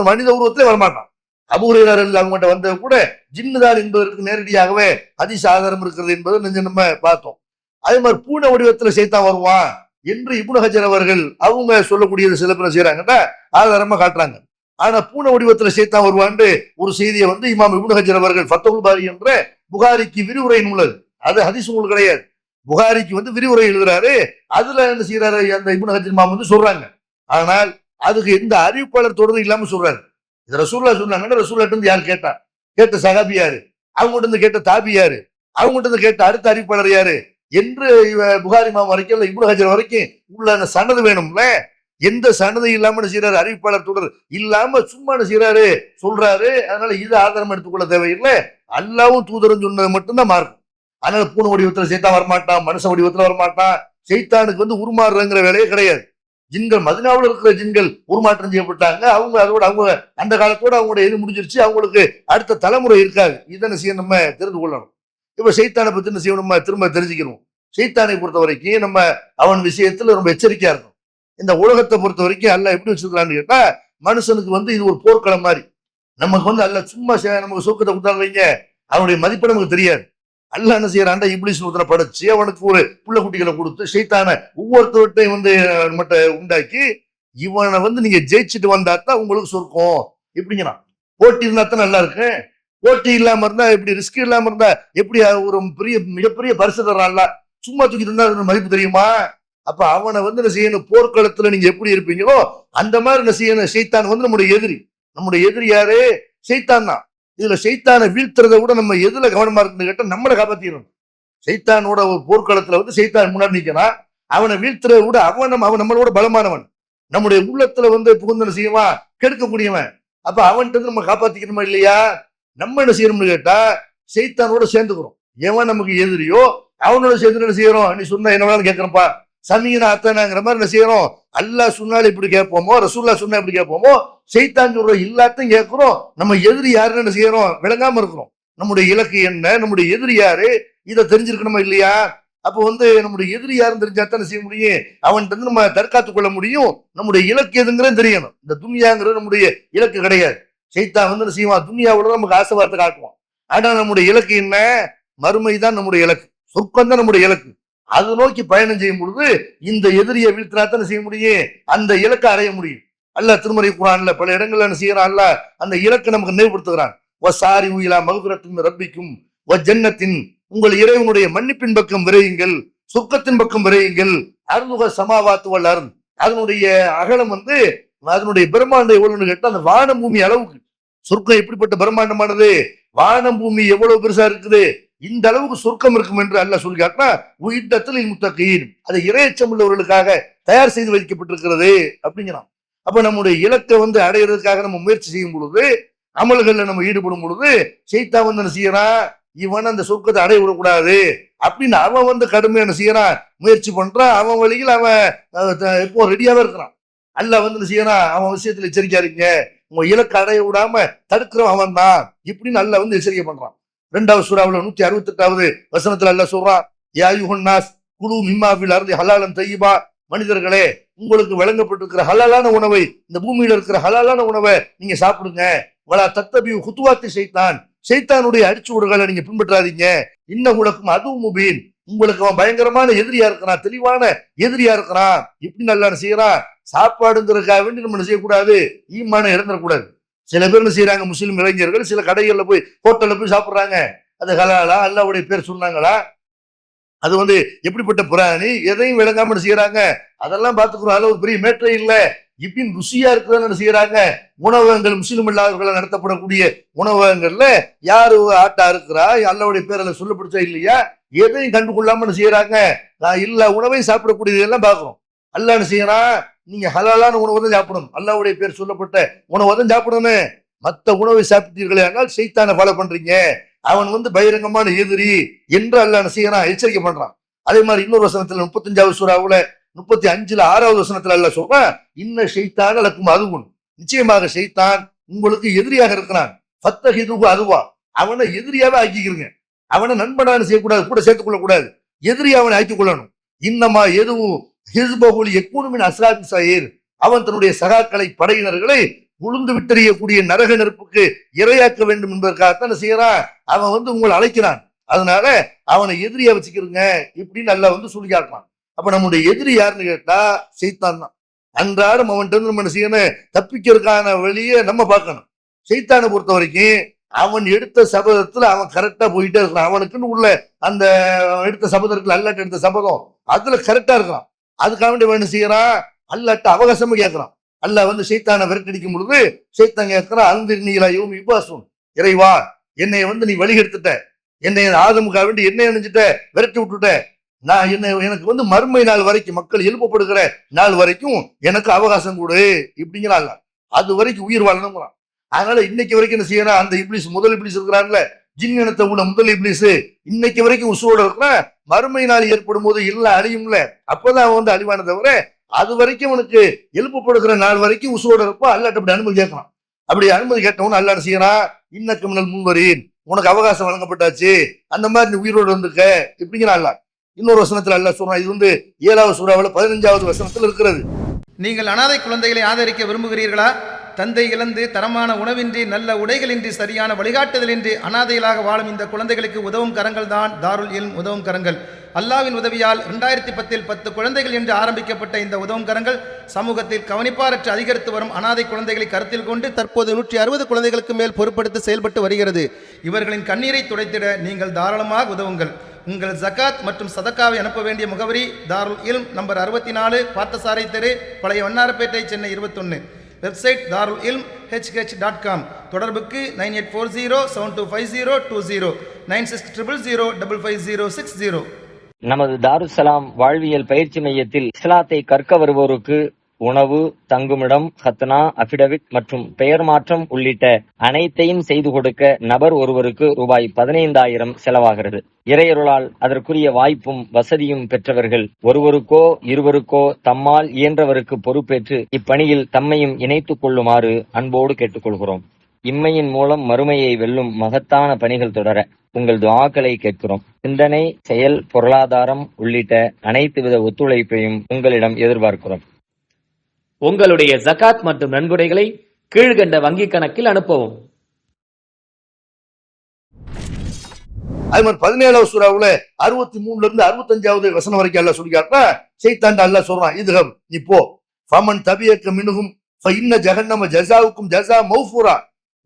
மனித உருவத்திலே வரமாட்டான். அபூ ஹுரைரா அவங்ககிட்ட வந்த கூட ஜின்னுதான் என்பதற்கு நேரடியாகவே ஹதீஸ் ஆதாரம் இருக்கிறது என்பதை நம்ம பார்த்தோம். அதே மாதிரி பூனை வடிவத்துல சைத்தான் வருவான் என்று இப்னு ஹஜர் அவர்கள் அவங்க சொல்லக்கூடியது சில பேர் செய்யறாங்கன்னா ஆதாரமா காட்டுறாங்க. ஆனா பூனை வடிவத்துல சைத்தான் வருவான்னு ஒரு செய்தியை வந்து இமாம் இப்னு ஹஜர் அவர்கள் ஃபத்ஹுல் பாரி என்ற புகாரிக்கு விரிவுரை நூல், அது ஹதீஸ் நூல் கிடையாது, புகாரிக்கு வந்து விரிவுரை எழுதுறாரு, அதுல என்ன செய்யறாரு அந்த இப்னு ஹஜர் இமாம் வந்து சொல்றாங்க. ஆனால் அதுக்கு எந்த அறிவிப்பாளர் தொடர்ந்து இல்லாம சொல்றாரு. இது ரசூலுல்லாஹ் சொன்னாங்கன்னா ரசூலுல்லாஹ் இருந்து யார் கேட்டா, கேட்ட சஹாபி யாரு, அவங்ககிட்ட இருந்து கேட்ட தாபி யாரு, அவங்ககிட்ட இருந்து கேட்ட அடுத்த அறிவிப்பாளர் யாரு என்று புகாரி இமாம் வரைக்கும் இல்ல இப்னு ஹஜர் வரைக்கும் உள்ள அந்த சனது வேணும்ல. எந்த சனது இல்லாம என்ன செய்யறாரு, அறிவிப்பாளர் தொடர் இல்லாம சும்மா என்ன செய்யறாரு சொல்றாரு. அதனால இது ஆதாரம் எடுத்துக்கொள்ள தேவையில்லை, அல்லாஹ்வும் தூதரும் சொன்னது மட்டும்தான் மார்க்கம். அதனால பூனை வடிவத்துல சைத்தான் வரமாட்டான், மனுஷ வடிவத்துல வரமாட்டான், சைத்தானுக்கு வந்து உருமாறுறங்கிற வேலையே கிடையாது. ஜின்கள் மதினாவில் இருக்கிற ஜின்கள் உருமாற்றம் செய்யப்பட்டாங்க, அவங்க அதோட அவங்க அந்த காலத்தோட அவங்களோட எது முடிஞ்சிருச்சு, அவங்களுக்கு அடுத்த தலைமுறை இருக்காது. இதனை செய்ய நம்ம தெரிந்து கொள்ளணும். இப்ப சைத்தானை பத்தி என்ன செய்யணும், நம்ம திரும்ப தெரிஞ்சுக்கணும். சைத்தானை பொறுத்த வரைக்கும் நம்ம அவன் விஷயத்துல ரொம்ப எச்சரிக்கையா இருக்கணும். இந்த உலகத்தை பொறுத்த வரைக்கும் அல்லாஹ் எப்படி வச்சிருக்கான்னு கேட்டா, மனுஷனுக்கு வந்து இது ஒரு போர்க்களம் மாதிரி. நமக்கு வந்து அல்லாஹ் சும்மா நமக்கு சோக்கத்தை கொடுத்தாங்க வைங்க, அவனுடைய மதிப்பு நமக்கு தெரியாது. அல்லாஹ் என்ன செய்யறான்டா, இப்லீஸ் ஒருத்தனை படைச்சு அவனுக்கு ஒரு புள்ள குட்டிகளை கொடுத்து சைத்தான ஒவ்வொருத்தவட்டையும் வந்து நம்மகிட்ட உண்டாக்கி இவனை வந்து நீங்க ஜெயிச்சுட்டு வந்தா தான் உங்களுக்கு சொர்க்கம் இப்படிங்கிறான். போட்டி இருந்தா தான் நல்லா இருக்கு, போட்டி இல்லாம இருந்தா எப்படி, ரிஸ்க் இல்லாம இருந்தா எப்படி ஒரு பெரிய மிகப்பெரிய பரிசு தர்றான்ல, சும்மா தூக்கி இருந்தா மதிப்பு தெரியுமா? அப்ப அவனை வந்து என்ன செய்யணும், போர்க்களத்துல நீங்க எப்படி இருப்பீங்களோ அந்த மாதிரி என்ன செய்யணும். சைத்தான் வந்து நம்முடைய எதிரி, நம்முடைய எதிரி யாரு, சைத்தான் தான். இதுல சைத்தானை வீழ்த்துறதை விட நம்ம எதுல கவனமா இருக்குன்னு கேட்டா நம்மளை காப்பாத்திடணும். சைத்தானோட ஒரு போர்க்களத்துல வந்து சைத்தான் முன்னாடி நிற்கிறான், அவனை வீழ்த்துறதை விட அவன் நம்மளோட பலமானவன், நம்முடைய உள்ளத்துல வந்து புகுந்தன செய்வான், கெடுக்கக்கூடியவன். அப்ப அவன்கிட்ட நம்ம காப்பாத்திக்கணுமா இல்லையா? நம்ம என்ன செய்யணும்னு கேட்டா சைத்தானோட சேர்ந்துக்கிறோம். எவன் நமக்கு எதிரியோ அவனோட சேர்ந்து என்ன செய்யறோம், நீ சொன்ன என்ன வேணாலும் கேட்கறப்பா சமீன அத்தனாங்கிற மாதிரி என்ன செய்யறோம். அல்லாஹ் சொன்னாலும் இப்படி கேட்போமோ, ரசூலுல்லாஹ் சொன்னா இப்படி கேட்போமோ, சைத்தான் சொல்ற எல்லாத்தையும் கேட்கிறோம். நம்ம எதிரி யாருன்னு என்ன செய்யறோம், விளங்காம இருக்கிறோம். நம்முடைய இலக்கு என்ன, நம்முடைய எதிரி யாரு, இதை தெரிஞ்சிருக்கணுமா இல்லையா? அப்போ வந்து நம்முடைய எதிரி யாருன்னு தெரிஞ்சாத்தான் செய்ய முடியும், அவன்கிட்ட இருந்து நம்ம தற்காத்துக் கொள்ள முடியும். நம்முடைய இலக்கு எதுங்கிறது தெரியணும். இந்த துன்யாங்கிறது நம்முடைய இலக்கு கிடையாது. சைத்தான் வந்து என்ன செய்வான், துன்யாவோட நமக்கு ஆசை வார்த்தை காட்டுவான். ஆனா நம்முடைய இலக்கு என்ன, மறுமை தான் நம்முடைய இலக்கு, சொர்க்கம் தான் நம்முடைய இலக்கு. அதை நோக்கி பயணம் செய்யும் பொழுது இந்த எதிரியை வீழ்த்தினாத்தான் செய்ய முடியும், அந்த இலக்கை அடைய முடியும். அல்லாஹ் திருமறை குர்ஆன்ல பல இடங்கள்ல என்ன செய்யறான், அல்லாஹ் அந்த இலக்கை நமக்கு நினைவுபடுத்துகிறான். வசாரி உயிலா மகுரத்தின் ரப்பிக்கும் ஜன்னத்தின், உங்கள் இறைவனுடைய மன்னிப்பின் பக்கம் விரையுங்கள், சொர்க்கத்தின் பக்கம் விரையுங்கள். அருள்முக சமாவாத்து வல்லாரும், அதனுடைய அகலம் அதனுடைய பிரம்மாண்டம் எவ்வளவுன்னு கேட்டா அந்த வானம் பூமி அளவுக்கு. சொர்க்கம் எப்படிப்பட்ட பிரம்மாண்டமானது, வானம் பூமி எவ்வளவு பெருசா இருக்குது, இந்த அளவுக்கு சொர்க்கம் இருக்கும் என்று அல்லாஹ் சொல்லி காட்டினா உயிர்த்தத்தில் முத்தகீன், அது இறையச்சம் உள்ளவர்களுக்காக தயார் செய்து வைக்கப்பட்டிருக்கிறது அப்படிங்கிறான். அப்ப நம்முடைய இலக்கை அடையிறதுக்காக நம்ம முயற்சி செய்யும் பொழுது, அமல்கள்ல நம்ம ஈடுபடும் பொழுது, ஷைத்தான் என்ன செய்யறான், இவன் அந்த சொர்க்கத்தை அடைய விடக்கூடாது அப்படின்னு அவன் கடுமையான செய்யறான், முயற்சி பண்றான். அவன் வழியில் அவன் எப்போ ரெடியாவே இருக்கிறான். அல்லாஹ் என்ன செய்யறான், அவன் விஷயத்துல எச்சரிக்கையா இருக்கீங்க, உங்க இலக்கை அடைய விடாம தடுக்கிறவன் அவன் தான் இப்படின்னு அல்லாஹ் எச்சரிக்கை பண்றான். 2வது சூராவுல 168வது வசனத்துல அல்லாஹ் சொல்றான், யா அய்யுஹன் நாஸ் குலு மிம்மா ஃபில் அர்தி ஹலாலன் தய்யிபா, மனிதர்களே உங்களுக்கு வழங்கப்பட்டிருக்கிற ஹலாலான உணவை, இந்த பூமியில இருக்கிற ஹலாலான உணவை நீங்க சாப்பிடுங்க. வலா தத்தபியு குத்துவாத்தி ஷைத்தான், ஷைத்தானுடைய அடிச்சுவடுகளை நீங்க பின்பற்றாதீங்க. இன்னகுலக்கும் அதுவும் முபீன், உங்களுக்கு அவன் பயங்கரமான எதிரியா இருக்கிறான், தெளிவான எதிரியா இருக்கிறான். இப்படி நல்லா செய்யறான். சாப்பாடுங்கிறதுக்காக வேண்டி நம்ம செய்யக்கூடாது, ஈமான இறந்துடக்கூடாது. சில பேர் என்ன செய்யறாங்க, முஸ்லிம் இளைஞர்கள் சில கடைகள்ல போய் ஹோட்டல்ல போய் சாப்பிடுறாங்க. அது ஹலாலா, அல்லாஹ்வுடைய பேர் சொன்னாங்களா, அது எப்படிப்பட்ட பிராணி, எதையும் விளங்காம செய்யறாங்க. அதெல்லாம் பார்த்துக்கிறோம், அதுல ஒரு பெரிய மேட்டரே இல்லை. இப்படின்னு ருசியா இருக்கிறத செய்யறாங்க. உணவகங்கள், முஸ்லிம் இல்லாதவர்களால் நடத்தப்படக்கூடிய உணவகங்கள்ல யாரு ஆட்டா இருக்கிறா, அல்லாஹ்வுடைய பேர்ல சொல்லப்படுச்சா இல்லையா, எதையும் கண்டுகொள்ளாம செய்யறாங்க. இல்ல உணவையும் சாப்பிடக்கூடியது எல்லாம் பாக்குறோம். அல்லாஹ் என்ன செய்யறான், நீங்க ஹலாலான உணவை தான் சாப்பிடணும், அல்லாஹ்வுடைய பேர் சொல்லப்பட்ட உணவை தான் சாப்பிடணும். மற்ற உணவை சாப்பிட்டீர்களே ஆனால் ஷைத்தானை ஃபாலோ பண்றீங்க, அவன் பகிரங்கமான எதிரி என்று அல்லாஹ் என்ன செய்யறான், எச்சரிக்கை பண்றான். அதே மாதிரி இன்னொரு வசனத்துல 35வது சூராவுல 35ல 6வது வசனத்துல அல்லாஹ் சொல்றான், இன்ன ஷைத்தான் லக்கும் அதுவும், நிச்சயமாக ஷைத்தான் உங்களுக்கு எதிரியாக இருக்கிறான். ஃபத்தஹிதுஹு அதுவா, அவனை எதிரியாவே ஆக்கிக்கிறீங்க. அவனை நண்பனான்னு செய்யக்கூடாது, கூட சேர்த்துக் கொள்ள கூடாது, எதிரியா அவனை ஆக்கிக் கொள்ளணும். இன்னமா எதுவும் ஹிஸ்பஹுல் யக்கூனு மின் அஸ்ராபி ஸயீர், அவன் தன்னுடைய சகாக்களை, படையினர்களை உளுந்து விட்டறியக்கூடிய நரக நெருப்புக்கு இரையாக்க வேண்டும் என்பதற்காகத்தான் செய்யறான். அவன் உங்களை அழைக்கிறான், அதனால அவனை எதிரியா வச்சுக்கிறீங்க இப்படின்னு அல்லாஹ் சொல்லி காட்டுறான். அப்ப நம்முடைய எதிரி யாருன்னு கேட்டா ஷைத்தான் தான். அன்றாடம் அவன்கிட்ட நம்ம என்ன செய்யணும், தப்பிக்கிறதுக்கான வழியை நம்ம பார்க்கணும். ஷைத்தானை பொறுத்த வரைக்கும் அவன் எடுத்த சபதத்துல அவன் கரெக்டா போயிட்டே இருக்கான். அவனுக்குன்னு உள்ள அந்த எடுத்த சபதம் இருக்குல்ல, அல்லாட்ட எடுத்த சபதம், அதுல கரெக்டா இருக்கான். அதுக்காக வேண்டி என்ன செய்யறான், அல்லாட்ட அவகாசமா கேட்கறான். அல்லாஹ் ஷைத்தானை விரட்டடிக்கும் பொழுது ஷைத்தான் கேட்கிறான், அல்திர்னீலா யௌமி யுபாஸூன், இறைவா என்னை நீ வழிகெடுத்துட்ட, என்னை ஆதமுக்காக வேண்டி என்னை அணிஞ்சிட்ட, விரட்டி விட்டுட்ட, நான் எனக்கு மறுமை நாள் வரைக்கும், மக்கள் எழுப்பப்படுகிற நாள் வரைக்கும் எனக்கு அவகாசம் கொடு இப்படிங்கிறாங்க. அது வரைக்கும் உயிர் வாழணுங்கிறான். அதனால இன்னைக்கு வரைக்கும் என்ன செய்யறான், அந்த இப்ளீஸ், முதல் இப்ளீஸ் இருக்கிறான்ல, ஜின் இனத்தை உள்ள முதல் இப்ளீஸ், இன்னைக்கு வரைக்கும் உசுவோட இருக்கிறான். மறுமை நாள் ஏற்படும் போது எல்லாம் அழியும்ல, அப்பதான் அவன் அழிவான தவிர அது வரைக்கும் அவனுக்கு எழுப்பப்படுகிற நாள் வரைக்கும் உசுவோட இருப்பா. அல்லாட்ட அப்படி அனுமதி கேட்கலாம். அப்படி அனுமதி கேட்டவன் அல்லாஹ் என்ன செய்யறான், இன்னக்கு மினல் முன்வரீன், உனக்கு அவகாசம் வழங்கப்பட்டாச்சு, அந்த மாதிரி நீ உயிரோடு இருந்துக்க இப்படிங்கிறான் அல்லாஹ். இன்னொரு வசனத்துல அல்லாஹ் சொல்றான், இது 7வது சூராவுல 15வது வசனத்துல இருக்கிறது. நீங்கள் அனாதை குழந்தைகளை ஆதரிக்க விரும்புகிறீர்களா? தந்தை இழந்து, தரமான உணவின்றி, நல்ல உடைகளின்றி, சரியான வழிகாட்டுதலின்றி அனாதைகளாக வாழும் இந்த குழந்தைகளுக்கு உதவும் கரங்கள் தான் தாருல் இல்ம் உதவும் கரங்கள். அல்லாஹ்வின் உதவியால் 2010 10 குழந்தைகள் என்று ஆரம்பிக்கப்பட்ட இந்த உதவும் கரங்கள் சமூகத்தில் கவனிப்பாரற்று அதிகரித்து வரும் அனாதை குழந்தைகளை கருத்தில் கொண்டு தற்போது 160 குழந்தைகளுக்கு மேல் பொறுப்படுத்தி செயல்பட்டு வருகிறது. இவர்களின் கண்ணீரை துடைத்திட நீங்கள் தாராளமாக உதவுங்கள். உங்கள் ஜகாத் மற்றும் சதக்காவை அனுப்ப வேண்டிய முகவரி தாருல் இல்ம், நம்பர் 64, பார்த்தசாரை தெரு, பழைய வண்ணாரப்பேட்டை, சென்னை 21. வெப்சைட் தாருல் இல்ம் hh.com. தொடர்புக்கு 9840725020, 9600055060. நமது தாருஸ்ஸலாம் வாழ்வியல் பயிற்சி மையத்தில் இஸ்லாத்தை கற்க வருவோருக்கு உணவு, தங்குமிடம், ஹத்னா, அபிடவிட் மற்றும் பெயர் மாற்றம் உள்ளிட்ட அனைத்தையும் செய்து கொடுக்க நபர் ஒருவருக்கு ரூபாய் 15,000 செலவாகிறது. இறையருளால் அதற்குரிய வாய்ப்பும் வசதியும் பெற்றவர்கள் ஒருவருக்கோ இருவருக்கோ தம்மால் இயன்றவருக்கு பொறுப்பேற்று இப்பணியில் தம்மையும் இணைத்துக் கொள்ளுமாறு அன்போடு கேட்டுக்கொள்கிறோம். இம்மையின் மூலம் மறுமையை வெல்லும் மகத்தான பணிகள் தொடர உங்கள் துஆக்களை கேட்கிறோம். சிந்தனை, செயல், பொருளாதாரம் உள்ளிட்ட அனைத்து வித ஒத்துழைப்பையும் உங்களிடம் எதிர்பார்க்கிறோம். உங்களுடைய ஜகாத் மற்றும் நன்கொடைகளை கீழ்கண்ட வங்கி கணக்கில் அனுப்பவும். அது மாதிரி 17வது சூராவுல 63ல இருந்து 65வது வசனம் வரைக்கும் அல்லாஹ் சொல்லி காட்டுறா. ஷைத்தான் அல்லாஹ் சொல்றான், இதுகம் நீ போ, ஃபமன் தபியக்க மின்ஹும் ஃபஇன்ன ஜஹன்னம ஜஸாவுக்கும் ஜஸா மௌஃபூரா,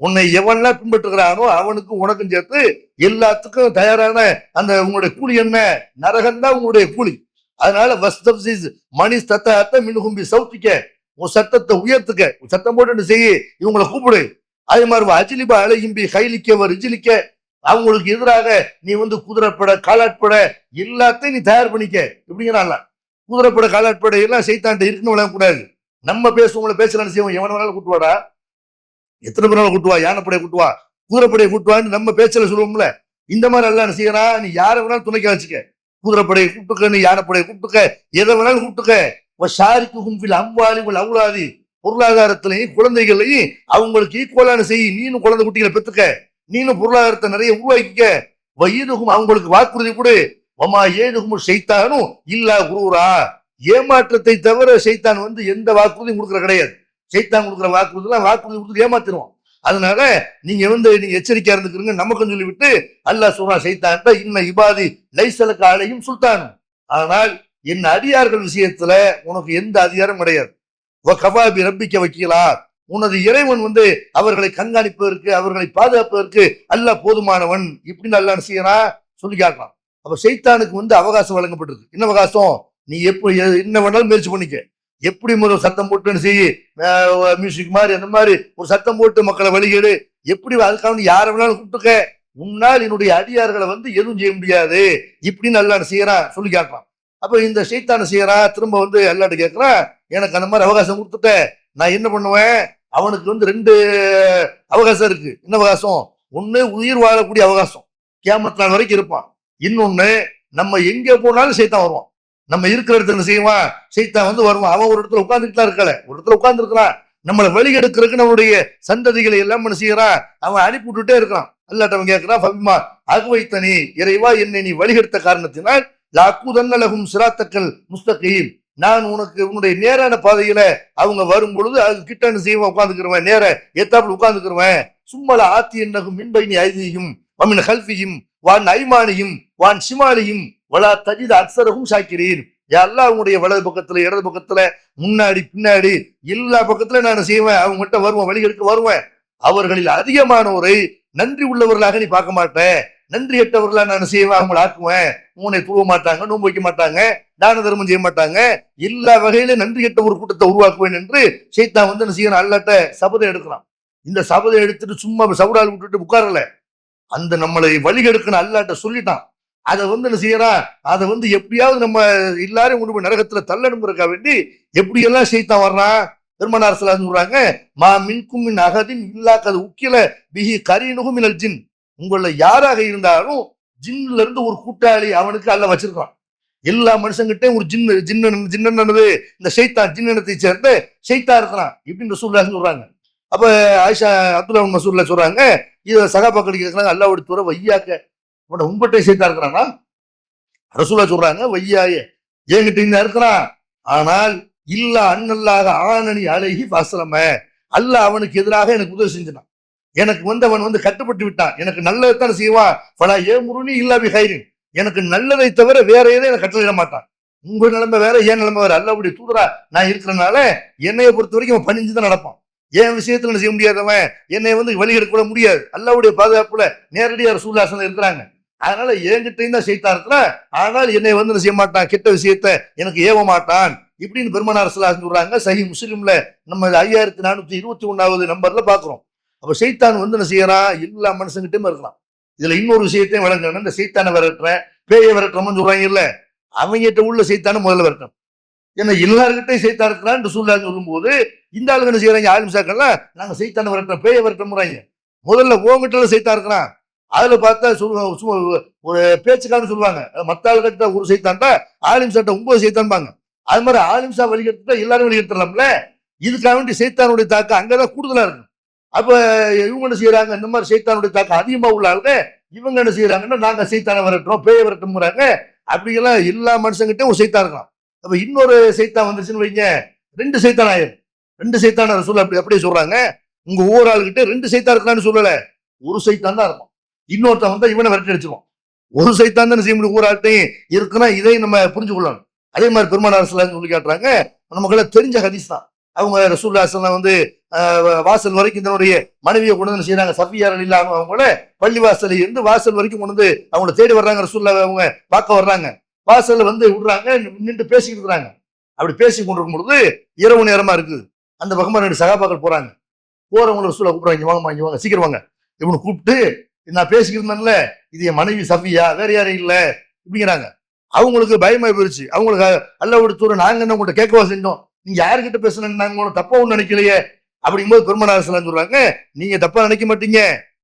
உன்னை எவன்லாம் பின்பற்றுகிறானோ அவனுக்கும் உனக்கும் சேர்த்து எல்லாத்துக்கும் தயாரான அந்த உங்களுடைய கூலி என்ன? நரகம்தான் உங்களுடைய கூலி. அதனால வஸ்தப்சிஸ் மணி தத்த மின்ஹும்பி சௌத்திக்க, உன் சத்தத்தை உயர்த்துக்க, சத்தம் போட்டு செய்ய, இவங்களை கூப்பிடு. அதே மாதிரி அஜிலிபா அழகிம்பி கைலிக்க ரிஜிலிக்க, அவங்களுக்கு எதிராக நீ குதிரைப்பட காலாட்பட எல்லாத்தையும் நீ தயார் பண்ணிக்க. இப்படிங்கிறான்ல, குதிரைப்பட காலாட்பட எல்லாம் சைத்தான்ட்ட இருக்குன்னு விளங்கக்கூடாது. நம்ம பேசுவவங்களை பேசலான்னு செய்வோம். எவன வேணாலும் கூட்டுவாடா, எத்தனை பேர் கூட்டுவா, யானைப்படையை கூட்டுவா, குதிரைப்படையை கூட்டுவான்னு நம்ம பேச்சல சொல்லுவோம்ல. இந்த மாதிரி எல்லாம் என்ன செய்யறான், நீ யாரை வேணாலும் துணைக்க வச்சுக்க, குதிரைப்படையை கூப்பிட்டுக்க, நீ யானைப்படையை கூப்பிட்டுக்க, எதை வேணாலும் கூப்பிட்டுக்க. ஷாரிக்கு அம்பாலி அவுலாதி, பொருளாதாரத்திலையும் குழந்தைகளையும் அவங்களுக்கு ஈக்குவலான செய். நீனும் குழந்தை குட்டிகளை பெற்றுக்க, நீனும் பொருளாதாரத்தை நிறைய உருவாக்கிக்க. வயதுகும் அவங்களுக்கு வாக்குறுதி கொடு. வமா ஏதுகும் சைத்தானும் இல்லா குரூரா, ஏமாற்றத்தை தவிர சைத்தான் எந்த வாக்குறுதியும் கொடுக்குற கிடையாது. சைத்தான் கொடுக்குற வாக்குறுதி கொடுத்து ஏமாத்திடுவோம். அதனால நீங்க நீங்க எச்சரிக்கையா இருந்துக்கிறீங்க நமக்கு சொல்லிவிட்டு அல்லாஹ் சொல்றான் சைத்தான்ட்ட, இன்ன இபாதி லைசலுக்கு ஆலையும் சுல்தானும், ஆனால் என் அடியார்கள் விஷயத்துல உனக்கு எந்த அதிகாரம் கிடையாது. கபாபி ரப்பிக்க வைக்கலா, உனது இறைவன் அவர்களை கண்காணிப்பதற்கு, அவர்களை பாதுகாப்பதற்கு அல்லாஹ் போதுமானவன். இப்படின்னு அல்லாஹ் செய்யறான் சொல்லி காட்டலாம். அப்ப சைத்தானுக்கு அவகாசம் வழங்கப்பட்டிருக்கு. என்ன அவகாசம்? நீ எப்படி என்ன வேணாலும் முயற்சி பண்ணிக்க, எப்படி முதல் சத்தம் போட்டுன்னு செய்ய, மியூசிக் மாதிரி அந்த மாதிரி ஒரு சத்தம் போட்டு மக்களை வழிகேடு, எப்படி அதுக்காக யாரை வேணாலும் கூப்பிட்டுக்க, முன்னால் என்னுடைய அடியார்களை எதுவும் செய்ய முடியாது. இப்படின்னு அல்லாஹ் செய்யறான் சொல்லி காட்டலாம். அப்ப இந்த சைத்தான செய்யறான், திரும்ப அல்லாஹ்ட்ட கேட்கறான், எனக்கு அந்த மாதிரி அவகாசம் கொடுத்துட்ட, நான் என்ன பண்ணுவேன்? அவனுக்கு 2 அவகாசம் இருக்கு. என்ன அவகாசம்? ஒண்ணு உயிர் வாழக்கூடிய அவகாசம், கியாமத் நாள் வரைக்கும் இருப்பான். இன்னொன்னு, நம்ம எங்க போனாலும் சைத்தான் வருவான். நம்ம இருக்கிற இடத்துல செய்வான், சைத்தான் வருவான். அவன் ஒரு இடத்துல உட்கார்ந்துட்டு தான் இருக்கல, ஒரு இடத்துல உட்கார்ந்து இருக்கிறான். நம்மளை வழிகெடுக்கிறதுக்கு நம்மளுடைய சந்ததிகளை எல்லாம் என்ன செய்யறான், அவன் அனுப்பி விட்டுட்டே இருக்கான். அல்லாஹ் அவன் கேட்கிறான், ஃபபிமா அகுவைத்தனி, இறைவா என்னை நீ வழிகெடுத்த காரணத்தினால் லாக்குதன்னலகும் சிராத்தக்கல் முஸ்தகீம், நான் உனக்கு உன்னுடைய நேரான பாதையில அவங்க வரும் பொழுது அது கிட்ட செய்வன் உட்கார்ந்துக்கிறவன், நேர ஏத்தாப்புல உட்கார்ந்துக்கிறவன். சும்மல ஆத்தி என்னகும் மின்பைனி ஐதியும் வமின் ஹல்ஃபியும் வான் ஐமானியும் வான் சிமாலியும் வலா தஜித அக்ஸரகும் ஷாக்கிரீன். எல்லாம் அவங்களுடைய வலது பக்கத்துல இடது பக்கத்துல முன்னாடி பின்னாடி எல்லா பக்கத்துல நான் செய்வேன், அவங்க கிட்ட வருவேன், வழிகளுக்கு வருவேன். அவர்களில் அதிகமானோரை நன்றி உள்ளவர்களாக நீ பார்க்க மாட்டேன், நன்றி எட்டவர்களா நான் செய்வேன், அவங்களை ஆக்குவேன். மூனை தூவ மாட்டாங்க, நோன்பு வைக்க மாட்டாங்க, தான தர்மம் செய்ய மாட்டாங்க, எல்லா வகையிலும் நன்றி கெட்ட ஒரு கூட்டத்தை உருவாக்குவேன் என்று சைத்தான் என்ன செய்யணும், அல்லாட்ட சபதம் எடுக்கலாம். இந்த சபதம் எடுத்துட்டு சும்மா சவுடால் விட்டுட்டு உட்காரல, அந்த நம்மளை வழிகெடுக்கணும் அல்லாட்ட சொல்லிட்டான். அதை என்ன செய்யறான், அதை எப்படியாவது நம்ம எல்லாரும் கொண்டு போய் நரகத்துல தள்ளணுங்கிறக்கா வேண்டி எப்படியெல்லாம் சைத்தான் வர்றான். பெருமானார் சொல்றாங்க, மா மின்கும் மின் அகதின் இல்லாக்கது உக்கில பிஹி கரீனுகும் மினல் ஜின், உங்கள யாராக இருந்தாலும் ஜின்ல இருந்து ஒரு கூட்டாளி அவனுக்கு அல்ல வச்சிருக்கான். எல்லா மனுஷங்கிட்டையும் ஒரு ஜின்னு இந்த சைத்தான் ஜின்னத்தை சேர்ந்த சைத்தா இருக்கிறான் இப்படின்னு ரசூலுல்லாஹ் சொல்றாங்க. அப்ப ஆயிஷா அப்துல்லா மசூர்ல சொல்றாங்க, இத சகாபாக்கள் கேட்கறாங்க, அல்லாஹ்வுடைய தூர வையாக்க உங்ககிட்ட சைத்தா இருக்கிறானா? ரசூலுல்லாஹ் சொல்றாங்க, வையாய என்கிட்ட இருக்கிறான், ஆனால் இல்லா அன்னல்லாக ஆனனி அலைஹி ஃபஸ்லம, அல்லாஹ் அவனுக்கு எதிராக எனக்கு உதவி செஞ்சான், எனக்கு அவன் கட்டுப்பட்டு விட்டான், எனக்கு நல்லதைத்தான் செய்வான். பல ஏமுருனி இல்லா பி ஹைரின், எனக்கு நல்லதை தவிர வேற எதையும் எனக்கு கட்டளையிட மாட்டான். உங்க நிலைமை வேற, என் நிலைமை வேற. அல்லாஹ்வுடைய தூதரா நான் இருக்கிறனால என்னைய பொறுத்த வரைக்கும் அவன் பணிஞ்சுதான் நடப்பான். என் விஷயத்துல என்ன செய்ய முடியாதவன், என்னை வழிகெடுக்க கூட முடியாது. அல்லாஹ்வுடைய பாதுகாப்புல நேரடியா ரசூலுல்லாஹ் இருக்கிறாங்க. அதனால என்கிட்டையும் தான் சைத்தான் இருக்கிறான், ஆனால் என்னை என்ன செய்ய மாட்டான், கெட்ட விஷயத்த எனக்கு ஏவ மாட்டான் இப்படின்னு பெருமானார் ஸல்லல்லாஹு அலைஹி சொல்றாங்க. சஹீஹ் முஸ்லிம்ல நம்ம 5421வது நம்பர்ல பாக்குறோம். அப்ப சைத்தான் என்ன செய்யறான், எல்லா மனுஷங்கிட்டையும் இருக்கலாம். இதுல இன்னொரு விஷயத்தையும் விளங்கணும், இந்த சைத்தானை விரட்டுறேன் பேயை விரட்டுறோம்னு சொல்றாங்க இல்ல, அவங்ககிட்ட உள்ள சைத்தானை முதல்ல விரட்டணும். ஏன்னா எல்லாருக்கிட்டையும் சைத்தான் இருக்கிறான்னு ரசூலுல்லாஹ் சொல்லும் போது இந்த ஆளுங்க என்ன செய்யறாங்க, ஆலிம்சாக்கள்லாம் நாங்க சைத்தானை விரட்டுறோம் பேயை விரட்டுறாங்க. முதல்ல உங்ககிட்ட சைத்தான் இருக்கிறான், அதுல பார்த்தா ஒரு பேச்சுக்கான்னு சொல்லுவாங்க, மத்த ஆளுகிட்ட ஒரு சைத்தான்டா ஆலிம் சாட்ட 9 சைத்தான்பாங்க. அது மாதிரி ஆலிம்சா வழிகெடுத்துட்டா எல்லாரும் வழிகெடுத்துடலாம்ல. இதுக்காக வேண்டி சைத்தானுடைய தாக்கம் அங்கதான் கூடுதலா இருக்கும். அப்ப இவங்க என்ன செய்யறாங்க, இந்த மாதிரி சைத்தானுடைய தாக்கம் அதிகமா உள்ள ஆளுங்க இவங்க என்ன செய்யறாங்கன்னா, நாங்க சைத்தானை விரட்டுறோம் பேயை விரட்டுறாங்க. அப்படியெல்லாம் எல்லா மனுஷங்கிட்டையும் ஒரு சைத்தான் இருக்கலாம். அப்ப இன்னொரு சைத்தான் வந்துச்சுன்னு வைங்க, 2 சைத்தான் ஆயிரும். 2 சைத்தான ரசூல் அப்படியே சொல்றாங்க. உங்க ஒவ்வொரு ஆளுகிட்ட 2 சைத்தான் இருக்கலாம்னு சொல்லல, ஒரு சைத்தான் தான் இருக்கும். இன்னொருத்தன் வந்தா இவனை விரட்டி அடிச்சிருவான். ஒரு சைத்தான் தான் செய்ய முடியும், ஒவ்வொரு ஆள்கிட்டையும் இருக்குன்னா இதையும் நம்ம புரிஞ்சு கொள்ளணும். அதே மாதிரி பெருமானார் ஸல்லல்லாஹு அலைஹி வஸல்லம் சொல்லி காட்டுறாங்க, நமக்கு தெரிஞ்ச ஹதீஸ் தான். அவங்க ரசூலுல்லாஹி ஸல்லல்லாஹு வந்து வாசல் வரைக்கும் தன்னுடைய மனைவியை கொண்டு வந்து செய்யறாங்க. சஃபியா ரலியல்லாஹு அன்ஹா அவங்கள பள்ளி வாசலில் இருந்து வாசல் வரைக்கும் கொண்டு வந்து அவங்கள தேடி வர்றாங்க. ரசூலுல்லாஹ் அவங்க பார்க்க வர்றாங்க. வாசல்ல வந்து விடுறாங்க, நின்று பேசிக்கிட்டு இருக்கிறாங்க. அப்படி பேசி கொண்டிருக்கும் பொழுது இரவு நேரமா இருக்குது. அந்த பக்கமா 2 சகாபாக்கள் போறாங்க. போறவங்களை ரசூலுல்லாஹ் கூப்பிடுறாங்க, இங்க வாங்கம்மா, இங்க வாங்க, சீக்கிரம் வாங்க. இவனை கூப்பிட்டு, நான் பேசிக்கிட்டு இருந்தேன்ல, இது என் மனைவி சஃபியா, வேற யாரும் இல்ல இப்படிங்கிறாங்க. அவங்களுக்கு பயமா போயிருச்சு. அவங்களுக்கு அல்லாஹ்வுடைய தூதர், நாங்க என்ன உங்கள்கிட்ட கேட்கவா செஞ்சோம், நீங்க யாருக்கிட்ட பேசணும், நாங்க உங்களை தப்பா ஒண்ணு நினைக்கலையே அப்படிங்கும்போது பெருமானார் ஸல்லல்லாஹு அலைஹி வஸல்லம் சொல்றாங்க, நீங்க தப்பா நினைக்க மாட்டீங்க,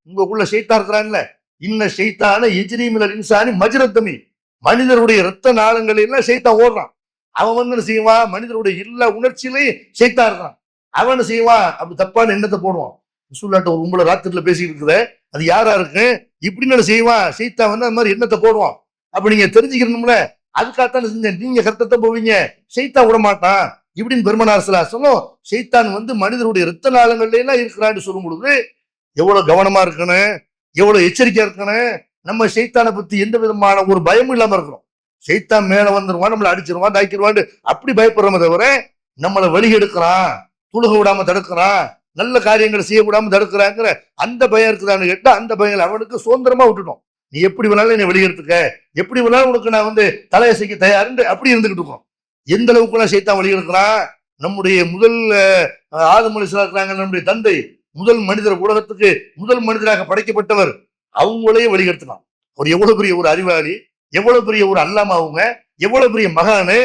உங்களுக்குள்ள ஷைத்தான் இருக்கிறாங்கல்ல, இன்ன ஷைத்தான யஜ்ரி மினல் இன்சானி மஜ்ரத்தமி, மனிதருடைய ரத்த நாளங்களில் எல்லாம் ஷைத்தான் ஓடுறான். அவன் வந்து என்ன செய்வான், மனிதருடைய எல்லா உணர்ச்சியிலையும் ஷைத்தான் இருக்கான். அவன் என்ன செய்வான், அப்படி தப்பான எண்ணத்தை போடுவான். ரசூலுல்லாஹ் ஒரு உங்களை ராத்திரில பேசிக்கிட்டு இருக்குது, அது யாரா இருக்கு, இப்படின்னு என்ன செய்வான், ஷைத்தான் வந்து அந்த மாதிரி எண்ணத்தை போடுவான். அப்ப நீங்க தெரிஞ்சுக்கணும்ல, அதுக்காகத்தான் செஞ்சேன், நீங்க கருத்தை போவீங்க, ஷைத்தான் விட மாட்டான் இப்படின்னு பெருமானார் ஸல்லல்லாஹு அலைஹி வஸல்லம் ஷைத்தான் வந்து மனிதருடைய ரத்த நாளங்கள்ல எல்லாம் இருக்கிறான்னு சொல்லும் பொழுது எவ்வளவு கவனமா இருக்கணும், எவ்வளவு எச்சரிக்கையா இருக்கணும். நம்ம ஷைத்தானை பத்தி எந்த விதமான ஒரு பயமும் இல்லாம இருக்கிறோம். ஷைத்தான் மேல வந்துருவான், நம்மளை அடிச்சிருவான், தாக்கிடுவான், அப்படி பயப்படுறோமே தவிர நம்மளை வழி எடுக்கிறான், துழுக விடாம தடுக்கிறான், நல்ல காரியங்களை செய்ய விடாம தடுக்கிறாங்கிற அந்த பயம் இருக்குதான்னு கேட்டா அந்த பயங்களை அவனுக்கு சுதந்திரமா விட்டுட்டோம். நீ எப்படி வேணாலும் என்னை வெளியெடுத்துக்க, எப்படி வேணாலும் உனக்கு நான் வந்து தலையசைக்கு தயாருன்னு அப்படி இருந்துகிட்டு இருக்கோம். எந்த அளவுக்குலாம் ஷைத்தான் வழி எடுக்கிறான். நம்முடைய முதல் ஆதம் அலைஹிஸ்ஸலாம் இருக்கிறாங்க, நம்முடைய தந்தை, முதல் மனிதர், உலகத்துக்கு முதல் மனிதராக படைக்கப்பட்டவர், அவங்களையே வழிகெடுத்துனான். அவர் எவ்வளவு பெரிய ஒரு அறிவாளி, எவ்வளவு பெரிய ஒரு அல்லாமா, அவங்க எவ்வளவு பெரிய மகானு,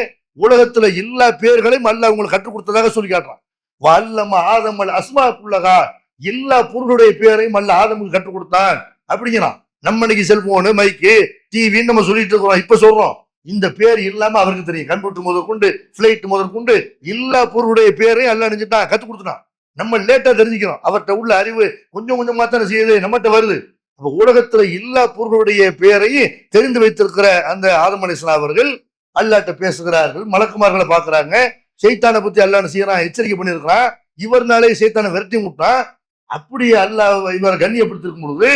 உலகத்துல எல்லா பேர்களையும் அல்லாஹ் அவங்களுக்கு கற்றுக் கொடுத்ததாக சொல்லி காட்டுறான். வல்லம ஆதமல் அஸ்மாக்குள்ளகா, எல்லா பொருளுடைய பேரையும் அல்லாஹ் ஆதமுக்கு கற்றுக் கொடுத்தான் அப்படிங்கிறான். நம்ம இன்னைக்கு செல்போனு, மைக்கு, டிவின்னு நம்ம சொல்லிட்டு இருக்கிறோம். இப்ப சொல்றோம், இந்த பேர் இல்லாம அவருக்கு தெரியும். கம்ப்யூட்டர் முதற்கொண்டு, பிளைட் முதற்கொண்டு எல்லா பொருளுடைய பேரையும் அல்லாஹ் நினைச்சுட்டான், கற்றுக் கொடுத்துட்டான். நம்ம லேட்டா தெரிஞ்சுக்கிறோம். அவர்கிட்ட உள்ள அறிவு கொஞ்சம் கொஞ்சமா தானே செய்யுது, நம்மகிட்ட வருது. அப்ப உலகத்துல எல்லா பொருளுடைய பேரையும் தெரிந்து வைத்திருக்கிற அந்த ஆதம் அலைஹிஸ்ஸலாம் அவர்கள் அல்லாஹ்ட்ட பேசுகிறார்கள், மலக்குமார்களை பாக்குறாங்க. ஷைத்தானை பத்தி அல்லாஹ் செய்யறான், எச்சரிக்கை பண்ணியிருக்கிறான். இவர்னாலே ஷைத்தானை விரட்டி விட்டான். அப்படி அல்லாஹ் இவரை கண்ணியப்படுத்திருக்கும் பொழுது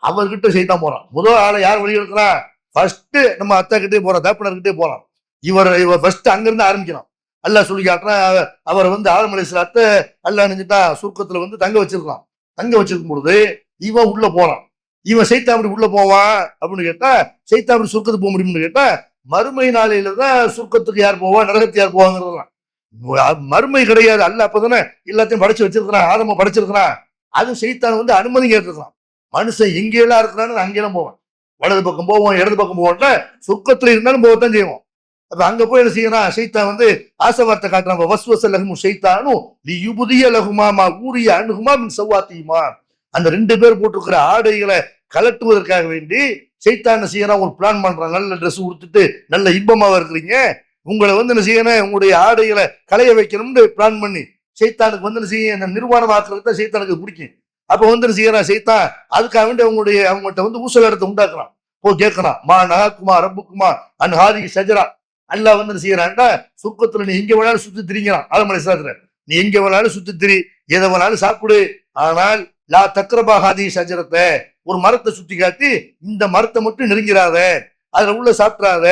அவர்கிட்ட ஷைத்தான் போறான். முதல் ஆளை யார் வழி எடுக்கிறான், ஃபர்ஸ்ட் நம்ம அத்தா கிட்டே போறான், தகப்பனர்கிட்டே போறான். இவர் ஃபர்ஸ்ட் அங்கிருந்து ஆரம்பிக்கிறான். அல்லாஹ் சொல்லி காட்டுறான், அவர் வந்து ஆதம் அலைஹிஸ்ஸலாத்தை அல்லாஹ் நினைச்சிட்டா சுருக்கத்துல வந்து தங்க வச்சிருக்கான். தங்க வச்சிருக்கும் பொழுது இவன் உள்ள போறான். இவன் ஷைத்தான் அப்படி உள்ள போவான் அப்படின்னு கேட்டா, ஷைத்தான் அப்படி சுருக்கத்துக்கு போக முடியும்னு கேட்டா, மறுமை நாளையில தான் சுருக்கத்துக்கு யார் போவா, நரகத்துக்கு யார் போவாங்கிறதுலாம் மறுமை கிடையாது. அல்லாஹ் அப்பதானே எல்லாத்தையும் படைச்சு வச்சிருக்கிறான், ஆதம படைச்சிருக்கிறான். அது ஷைத்தான் வந்து அனுமதி கேட்டிருக்கிறான். மனுஷன் எங்கெல்லாம் இருக்கிறான்னு அங்கெல்லாம் போவான், வலது பக்கம் போவோம், இடது பக்கம் போவோம்னா சொர்க்கத்துல இருந்தாலும் போகத்தான் செய்வோம். அப்ப அங்க போய் என்ன செய்யறான், ஷைத்தான் வந்து ஆசை வார்த்தை காட்டுறான். வஸ்வஸ லஹும் ஷைத்தானு லியுப்திய லஹுமா மா ஊரிய அன்ஹுமா மின் சவாத்திஹிமா, அந்த 2 பேர் போட்டிருக்கிற ஆடைகளை கலட்டுவதற்காக வேண்டி ஷைத்தான் என்ன செய்யறான், ஒரு பிளான் பண்றான். நல்ல ட்ரெஸ் உடுத்துட்டு நல்ல இன்பமாவா இருக்கிறீங்க, உங்களை வந்து என்ன செய்யணும், உங்களுடைய ஆடைகளை களைய வைக்கணும்னு பிளான் பண்ணி ஷைத்தானுக்கு வந்து என்ன செய்ய, இந்த நிர்வாணம் ஆக்குறது தான் ஷைத்தானுக்கு பிடிக்கும். அப்ப வந்து என்ன செய்யறான் ஷைத்தான், அதுக்காக வேண்டி அவங்கள்ட்ட வந்து ஊசல் இடத்தை உண்டாக்குறான். போய் கேட்கறான், மா நஹாக்குமா ரப்புக்குமா அன் ஹாதிஹி ஷஜரா, அல்லாஹ் வந்து என்ன செய்யறான்டா, சுருக்கத்துல நீ எங்க வேணாலும் சுத்தி திரிங்கிறான். ஆதம் அலைஹிஸ்ஸலாத்துல நீ எங்க வேணாலும் சுத்தி திரி, எதை வேணாலும் சாப்பிடு, ஆனால் லா தக்ரபா ஹாதிஹி ஷஜரத்தை, ஒரு மரத்தை சுத்தி காட்டி இந்த மரத்தை மட்டும் நெருங்கிறாத, அதுல உள்ள சாப்பிடாத,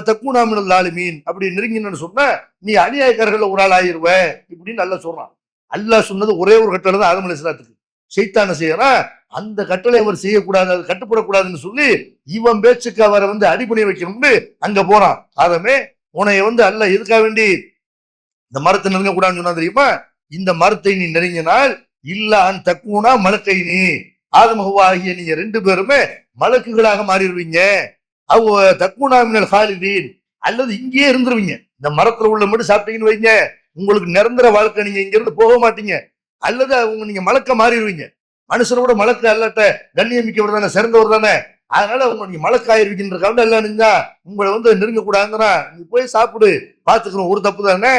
தக்கூனா மினல் ஸாலிமீன், அப்படி நெருங்கினு சொன்னா நீ அநியாயக்காரர்கள் ஒரு ஆள் ஆயிருவ இப்படின்னு அல்லாஹ் சொல்றான். அல்லாஹ் சொன்னது ஒரே ஒரு கட்டளை தான் ஆதம் அலைஹிஸ்ஸலாத்துக்கு. ஷைத்தான் செய்யறான், அந்த கட்டளை அவர் செய்யக்கூடாது, அது கட்டுப்படக்கூடாதுன்னு சொல்லி இவன் பேச்சுக்கு அவரை வந்து அடிபணி வைக்கணும்னு அங்க போறான். ஆதமே, உன்னைய வந்து அல்லாஹ் எதுக்காக வேண்டி இந்த மரத்தை நெருங்க கூடாதுன்னு சொன்னா தெரியுமா, இந்த மரத்தை நீ நெருங்கினால் இல்லான் தக்கூனா மலக்கை, நீ ஆதம் ஹவ்வா ஆகிய நீங்க 2 பேருமே மலக்குகளாக மாறிடுவீங்க. அவங்க தக்கூனா மினல் ஹாலிதீன், அல்லது இங்கேயே இருந்துருவீங்க. இந்த மரத்துல உள்ள மட்டும் சாப்பிட்டீங்கன்னு வைங்க, உங்களுக்கு நிரந்தர வாழ்க்கை, நீங்க இங்க இருந்து போக மாட்டீங்க. அல்லது அவங்க நீங்க மலக்க மாறிடுவீங்க. மனுஷனோட மலக்க அல்லாட்ட கண்ணியமிக்கவர் தானே, சிறந்தவர் தானே, அதனால அவங்க நீங்க மலக்காயிருவீங்கன்றக்காக எல்லாம் நின்றா உங்களை வந்து நெருங்க கூடாதுங்கிறான். நீ போய் சாப்பிடு, பாத்துக்கிறோம், ஒரு தப்பு தானே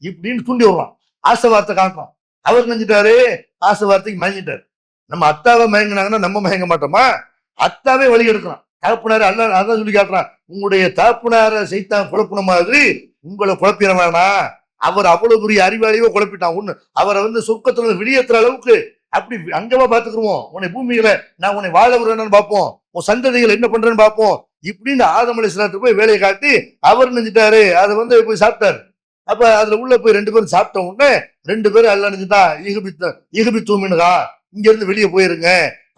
இப்படின்னு தூண்டி விடுறான். ஆசை வார்த்தை காட்டுறான். அவர் நினைஞ்சிட்டாரு, ஆசை வார்த்தைக்கு மயங்கிட்டாரு. நம்ம அத்தாவை மயங்கினாங்கன்னா நம்ம மயங்க மாட்டோமா, அத்தாவே வழி எடுக்கிறான். தகப்பனாரு அல்ல அதான் சொல்லி காட்டுறான், உங்களுடைய தகப்பனார ஷைத்தான் குழப்பின மாதிரி உங்களை குழப்பிட வேணாம். அவர் அவ்வளவு பெரிய அறிவாளியோ குழப்பிட்டான். ஒண்ணு அவரை வந்து சொர்க்கத்துல வெளியேற்றுற அளவுக்கு அப்படி அங்கவா பாத்துக்குருவோம், உன்னை பூமியில நான் உன்னை வாழ விடுறேன்னு பார்ப்போம், உன் சந்ததிகள் என்ன பண்றேன்னு பார்ப்போம் இப்படின்னு ஆதம் அலைஹிஸ்ஸலாத்துக்கு போய் வேலையை காட்டி அவர் நினைச்சிட்டாரு, அதை வந்து போய் சாப்பிட்டாரு. அப்ப அதுல உள்ள போய் 2 பேரும் சாப்பிட்ட உடனே 2 பேரும் அல்ல நினைச்சுதான் இகுபித்தூமின்கா, இங்க இருந்து வெளியே போயிருங்க.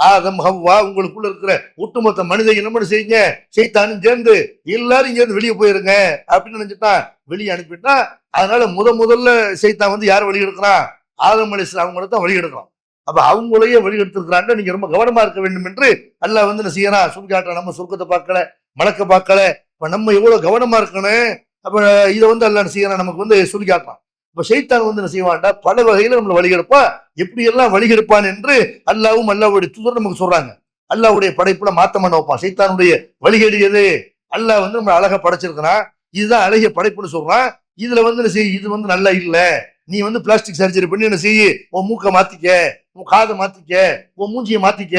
ஆதம் ஹவ்வா உங்களுக்குள்ள இருக்கிற ஒட்டுமொத்த மனித இனம்னு செய்யுங்க, சைத்தானும் சேர்ந்து எல்லாரும் இங்க இருந்து வெளியே போயிருங்க அப்படின்னு நினைச்சுட்டான். வெளியே அனுப்பிட்டான். அதனால முதல்ல சைத்தான் வந்து யார் வழி எடுக்கிறான்? ஆதம் அலைஹிஸ்ஸலாம் அவங்கள தான் வழி எடுக்கிறான். அப்ப அவங்களையே வழி எடுத்திருக்கிறாங்க. நீங்க ரொம்ப கவனமா இருக்க வேண்டும் என்று அல்லாஹ் வந்து என்ன செய்யறான்? சொல்லி காட்டுறான். நம்ம சொர்க்கத்தை பார்க்கல, மலக்க பார்க்கல, இப்ப நம்ம எவ்வளவு கவனமா இருக்கணும். அப்ப இதை வந்து அல்லாஹ் என்ன செய்யறான்? நமக்கு வந்து சொல்லி காட்டுறான். இப்ப ஷைத்தான் வந்து என்ன செய்வான்டா, பல வகையில நம்மளை வழிகெடுப்பான். எப்படி எல்லாம் வழிகெடுப்பான் என்று அல்லாவும் அல்லாவுடைய தூதர் நமக்கு சொல்றாங்க. அல்லாவுடைய படைப்புல மாத்தம் பண்ண வைப்பான். ஷைத்தானுடைய வழிகேடு எது? அல்லாஹ் வந்து நம்ம அழகா படைச்சிருக்கிறான். இதுதான் அழகிய படைப்புன்னு சொல்றான். இதுல வந்து என்ன செய்ய, இது வந்து நல்லா இல்ல, நீ வந்து பிளாஸ்டிக் சர்ஜரி பண்ணி என்ன செய்ய, உன் மூக்க மாத்திக்க, உன் காதை மாத்திக்க, உன் மூஞ்சியை மாத்திக்க,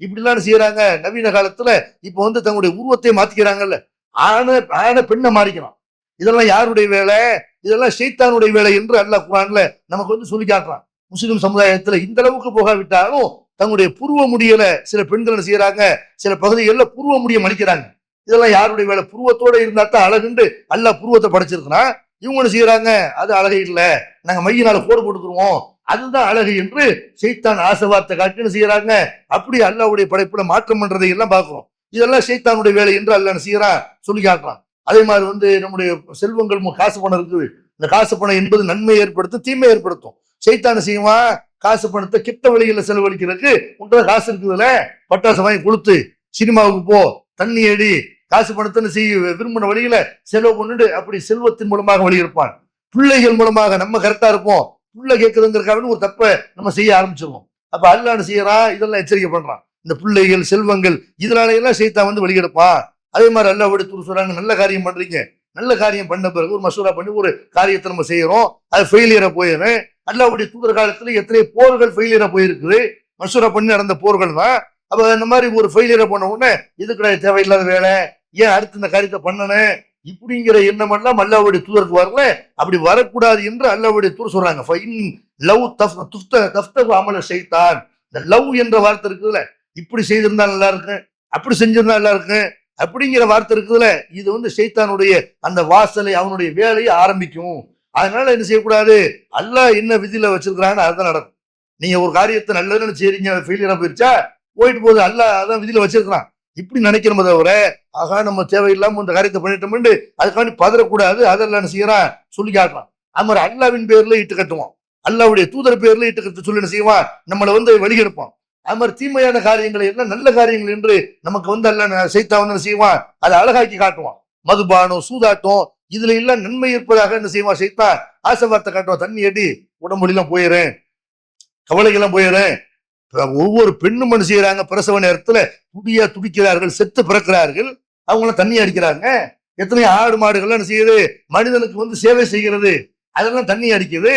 இப்படி எல்லாம் செய்யறாங்க. நவீன காலத்துல இப்ப வந்து தங்களுடைய உருவத்தை மாத்திக்கிறாங்கல்ல, ஆன பெண்ணை மாறிக்கிறான். இதெல்லாம் யாருடைய வேலை? இதெல்லாம் ஷைத்தானுடைய வேலை என்று அல்லாஹ் குர்ஆன்ல நமக்கு வந்து சொல்லி காட்டுறான். முஸ்லிம் சமுதாயத்துல இந்த அளவுக்கு போகாவிட்டாலும் தங்களுடைய புருவ முடியல சில பெண்கள் செய்யறாங்க, சில பகுதிகளில் புருவ முடிய மடிக்கிறாங்க. இதெல்லாம் யாருடைய வேலை? புருவத்தோட இருந்தா தான் அழகுண்டு அல்லாஹ் புருவத்தை படைச்சிருக்கிறான். இவங்க என்ன செய்யறாங்க? அது அழகை இல்லை, நாங்க மையினால கோடு போட்டுக்குருவோம், அதுதான் அழகு என்று ஷைத்தான் ஆசைவார்த்தை காட்டி என்ன செய்யறாங்க? அப்படி அல்லாஹ்வுடைய படைப்புல மாற்றம் பண்றதை எல்லாம் பார்க்கிறோம். இதெல்லாம் ஷைத்தானுடைய வேலை என்று அல்லாஹ் என்ன செய்யறான்? சொல்லி காட்டுறான். அதே மாதிரி வந்து நம்முடைய செல்வங்கள், காசு பணம் இருக்குது. இந்த காசு பணம் என்பது நன்மை ஏற்படுத்தும், தீமை ஏற்படுத்தும். ஷைத்தான் செய்வான், காசு பணத்தை கிட்ட வழிகளில் செலவழிக்கிறதுக்கு உண்ட காசு இருக்குதுல்ல, பட்டாசு வாங்கி கொடுத்து, சினிமாவுக்கு போ, தண்ணி அடி, காசு பணத்தை செய்ய, விரும்பின வழியில செலவு பண்ணிட்டு அப்படி செல்வத்தின் மூலமாக வழியிருப்பான். பிள்ளைகள் மூலமாக நம்ம கரெக்டா இருப்போம், பிள்ளை கேட்கறதுங்கிறக்காக ஒரு தப்பை நம்ம செய்ய ஆரம்பிச்சிருவோம். அப்ப அல்லாஹ் செய்யறான், இதெல்லாம் எச்சரிக்கை பண்றான். இந்த பிள்ளைகள், செல்வங்கள், இதனால எல்லாம் ஷைத்தான் வந்து வழிகெடுப்பான். அதே மாதிரி அல்லாஹ் எடுத்து சொல்றாங்க, நல்ல காரியம் பண்றீங்க, நல்ல காரியம் பண்ண பிறகு ஒரு மசூரா பண்ணி ஒரு காரியத்தை நம்ம செய்யறோம், அது ஃபெயிலியரா போயிடும். அல்லாஹ்வுடைய தூதர் காலத்துல எத்தனை போர்கள் ஃபெயிலியரா போயிருக்குது, மசூரா பண்ணி நடந்த போர்கள் தான். அப்ப இந்த மாதிரி ஒரு ஃபெயிலியரா பண்ண உடனே இது கிடையாது, தேவையில்லாத வேலை, ஏன் அடுத்து இந்த காரியத்தை பண்ணணும் இப்படிங்கிற எண்ணம் எல்லாம் அல்லாஹ்வுடைய தூதருக்கு வரல. அப்படி வரக்கூடாது என்று அல்லாஹ்வுடைய தூதர் சொல்றாங்க. அமல ஷைத்தான், இந்த லவ் என்ற வார்த்தை இருக்குதுல்ல, இப்படி செய்திருந்தா நல்லா இருக்கு, அப்படி செஞ்சிருந்தா நல்லா இருக்கு அப்படிங்கிற வார்த்தை இருக்குதுல, இது வந்து ஷைத்தானுடைய அந்த வாசலை, அவனுடைய வேலையை ஆரம்பிக்கும். அதனால என்ன செய்யக்கூடாது? அல்லாஹ் என்ன விதியில வச்சிருக்கிறான்னு அதுதான் நடக்கும். நீங்க ஒரு காரியத்தை நல்லதுன்னு செய்றீங்க, ஃபெயிலியரா போயிருச்சா, போயிட்டு போகுது, அல்லாஹ் அதான் விதியில வச்சிருக்கிறான் இப்படி நினைக்கிறோம். தவிர ஆகா நம்ம தேவையில்லாம இந்த காரியத்தை பண்ணிட்டோம்னு அதுக்காண்டி பதறக்கூடாது. அதெல்லாம் என்ன செய்யறான்? சொல்லி காட்டுறான். அது மாதிரி அல்லாவின் பேர்ல இட்டு கட்டுவான், அல்லாஹ்வுடைய தூதர் பேர்ல இட்டு கட்டு சொல்லி என்ன செய்வான்? நம்மளை வந்து வழிகெடுப்பான். அது மாதிரி தீமையான காரியங்களை எல்லாம் நல்ல காரியங்கள் என்று நமக்கு வந்து அல்லாஹ் ஷைத்தான் வந்து என்ன செய்வான்? அதை அழகாக்கி காட்டுவான். மதுபானம், சூதாட்டம், இதுல எல்லாம் நன்மை இருப்பதாக என்ன செய்வான்? ஷைத்தான் ஆசை வார்த்தை காட்டுவான். தண்ணி அடி, உடம்புலாம் போயிடும், கவலைகள்லாம் போயிடும். ஒவ்வொரு பெண்ணும் என்ன செய்யறாங்க? பிரசவ நேரத்துல துடியா துடிக்கிறார்கள், செத்து பிறக்கிறார்கள், அவங்களாம் தண்ணி அடிக்கிறாங்க. எத்தனை ஆடு மாடுகள்லாம் என்ன செய்யுது? மனிதனுக்கு வந்து சேவை செய்கிறது, அதெல்லாம் தண்ணி அடிக்குது.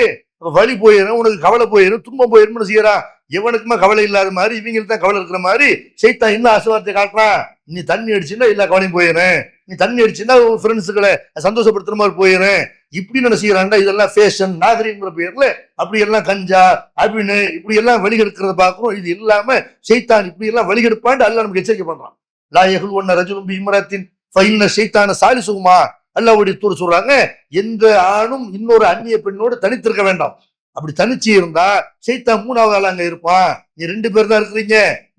வலி போயிடும், உனக்கு கவலை போயிடும், துன்பம் போயிடும் செய்யறான். எவனுக்குமே கவலை இல்லாத மாதிரி இவங்களுக்கு தான் கவலை இருக்கிற மாதிரி ஷைத்தான் என்ன ஆசைவார்த்தை காட்டுறான்? நீ தண்ணி அடிச்சுன்னா எல்லா கவலையும் போயிடும், நீ தண்ணி அடிச்சுன்னா ஃப்ரெண்ட்ஸுகளை சந்தோஷப்படுத்துற மாதிரி போயிடும். இப்படி என்ன செய்யறாங்க? இதெல்லாம் ஃபேஷன், நாகரிகங்கிற பேர்ல அப்படி எல்லாம் கஞ்சா அப்படின்னு இப்படி எல்லாம் வழிகெடுக்கிறத பார்க்கிறோம். இது இல்லாம ஷைத்தான் இப்படி எல்லாம் வழிகெடுப்பான்னு அல்லாஹ் நமக்கு எச்சரிக்கை பண்றான். லா யஹ்லுவன்ன ரஜுலுன் பி இம்ரத்தின் ஃபஇன்ன ஷைத்தான சாலிசுஹுமா, அல்லாஹ்வுடைய தூதர் சொல்றாங்க, எந்த ஆணும் இன்னொரு அந்நிய பெண்ணோடு தனித்திருக்க வேண்டாம். அப்படி தனிச்சு இருந்தா ஷைத்தான் மூணாவது ஆள் அங்க இருப்பான். நீ 2 பேர் தான் இருக்கிறீங்க,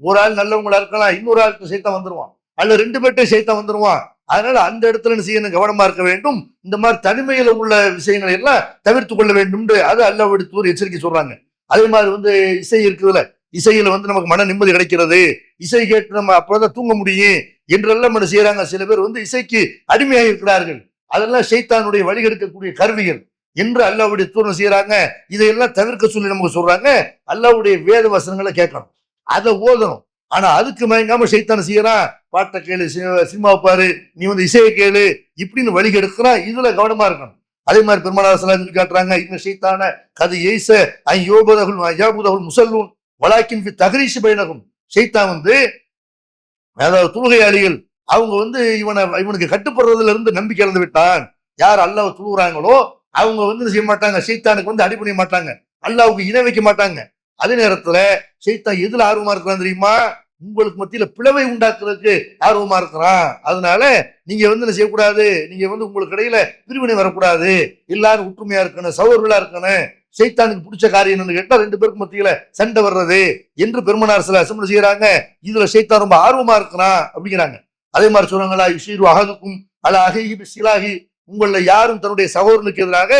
ஒரு ஆள் நல்லவங்களா இருக்கலாம், இன்னொரு ஆளுக்கு ஷைத்தான் வந்துருவான், அல்ல 2 பேர்ட்டே ஷைத்தான் வந்துருவான். அதனால அந்த இடத்துல என்ன செய்யணும்? கவனமா இருக்க வேண்டும். இந்த மாதிரி தனிமையில உள்ள விஷயங்களை எல்லாம் தவிர்த்து கொள்ள வேண்டும். அது அல்லாஹ்வுடைய தூதர் எச்சரிக்கை சொல்றாங்க. அதே மாதிரி வந்து இசை இருக்குதுல்ல, இசையில வந்து நமக்கு மன நிம்மதி கிடைக்கிறது, இசை கேட்டு நம்ம அப்பதான் தூங்க முடியும் என்றெல்லாம் என்ன செய்யறாங்க? சில பேர் வந்து இசைக்கு அடிமையாக இருக்கிறார்கள். அதெல்லாம் ஷைத்தானுடைய வழிகெடுக்கக்கூடிய கருவிகள் என்று அல்லாஹ்வுடைய தூதர் செய்யறாங்க. இதையெல்லாம் தவிர்க்க சொல்லி நமக்கு சொல்றாங்க. அல்லாஹ்வுடைய வேத வசனங்களை கேட்கணும், அதை ஓதணும். ஆனா அதுக்கு மயங்காம ஷைத்தான் செய்யறான், பாட்டை கேளு, சினிமாவை பாரு, நீ வந்து இசையை கேளு, இப்படின்னு வழிகெடுக்கிறான். இதுல கவனமா இருக்கணும். அதே மாதிரி பெருமானார் ஸல்லல்லாஹு அலைஹி வஸல்லம் காட்டுறாங்க, இந்த ஷைத்தான கது ஏய்ஸ ஐ யோபதகுல் முஸல்லூன் வலாக்கின் ஃபி தக்ரீஷ் பைனகும். ஷைத்தான் வந்து அதாவது தொழுகையாளிகள் அவங்க வந்து இவனுக்கு கட்டுப்படுறதுல இருந்து நம்பிக்கை இழந்து விட்டான். யார் அல்லாஹ் தொழுகிறாங்களோ அவங்க வந்து செய்ய மாட்டாங்க, ஷைத்தானுக்கு வந்து அடிபணிய மாட்டாங்க, அல்லாஹ்வுக்கு இணை வைக்க மாட்டாங்க. அதே நேரத்துல ஷைத்தான் எதுல ஆர்வமா இருக்கிறான் தெரியுமா? உங்களுக்கு மத்தியில பிளவை உண்டாக்குறதுக்கு ஆர்வமா இருக்கிறான். அதனால நீங்க வந்து என்ன செய்யக்கூடாது, நீங்க வந்து உங்களுக்கு இடையில பிரிவினை வரக்கூடாது, எல்லாரும் ஒற்றுமையா இருக்கணும், சகோதரர்களா இருக்கணும். சைத்தானுக்கு பிடிச்ச காரியம் என்னன்னு கேட்டா 2 பேருக்கு மத்தியில சண்டை வர்றது என்று பெருமானார் ஸல்லல்லாஹு அலைஹி வஸல்லம் செய்யறாங்க. இதுல சைத்தான் ரொம்ப ஆர்வமா இருக்கிறான் அப்படிங்கிறாங்க. அதே மாதிரி சொல்றாங்களா, யுஷீரு அஹதுக்கும் அலா அஹீஹி பிஸ்ஸிலாஹி, உங்கள யாரும் தன்னுடைய சகோதரனுக்கு எதிராக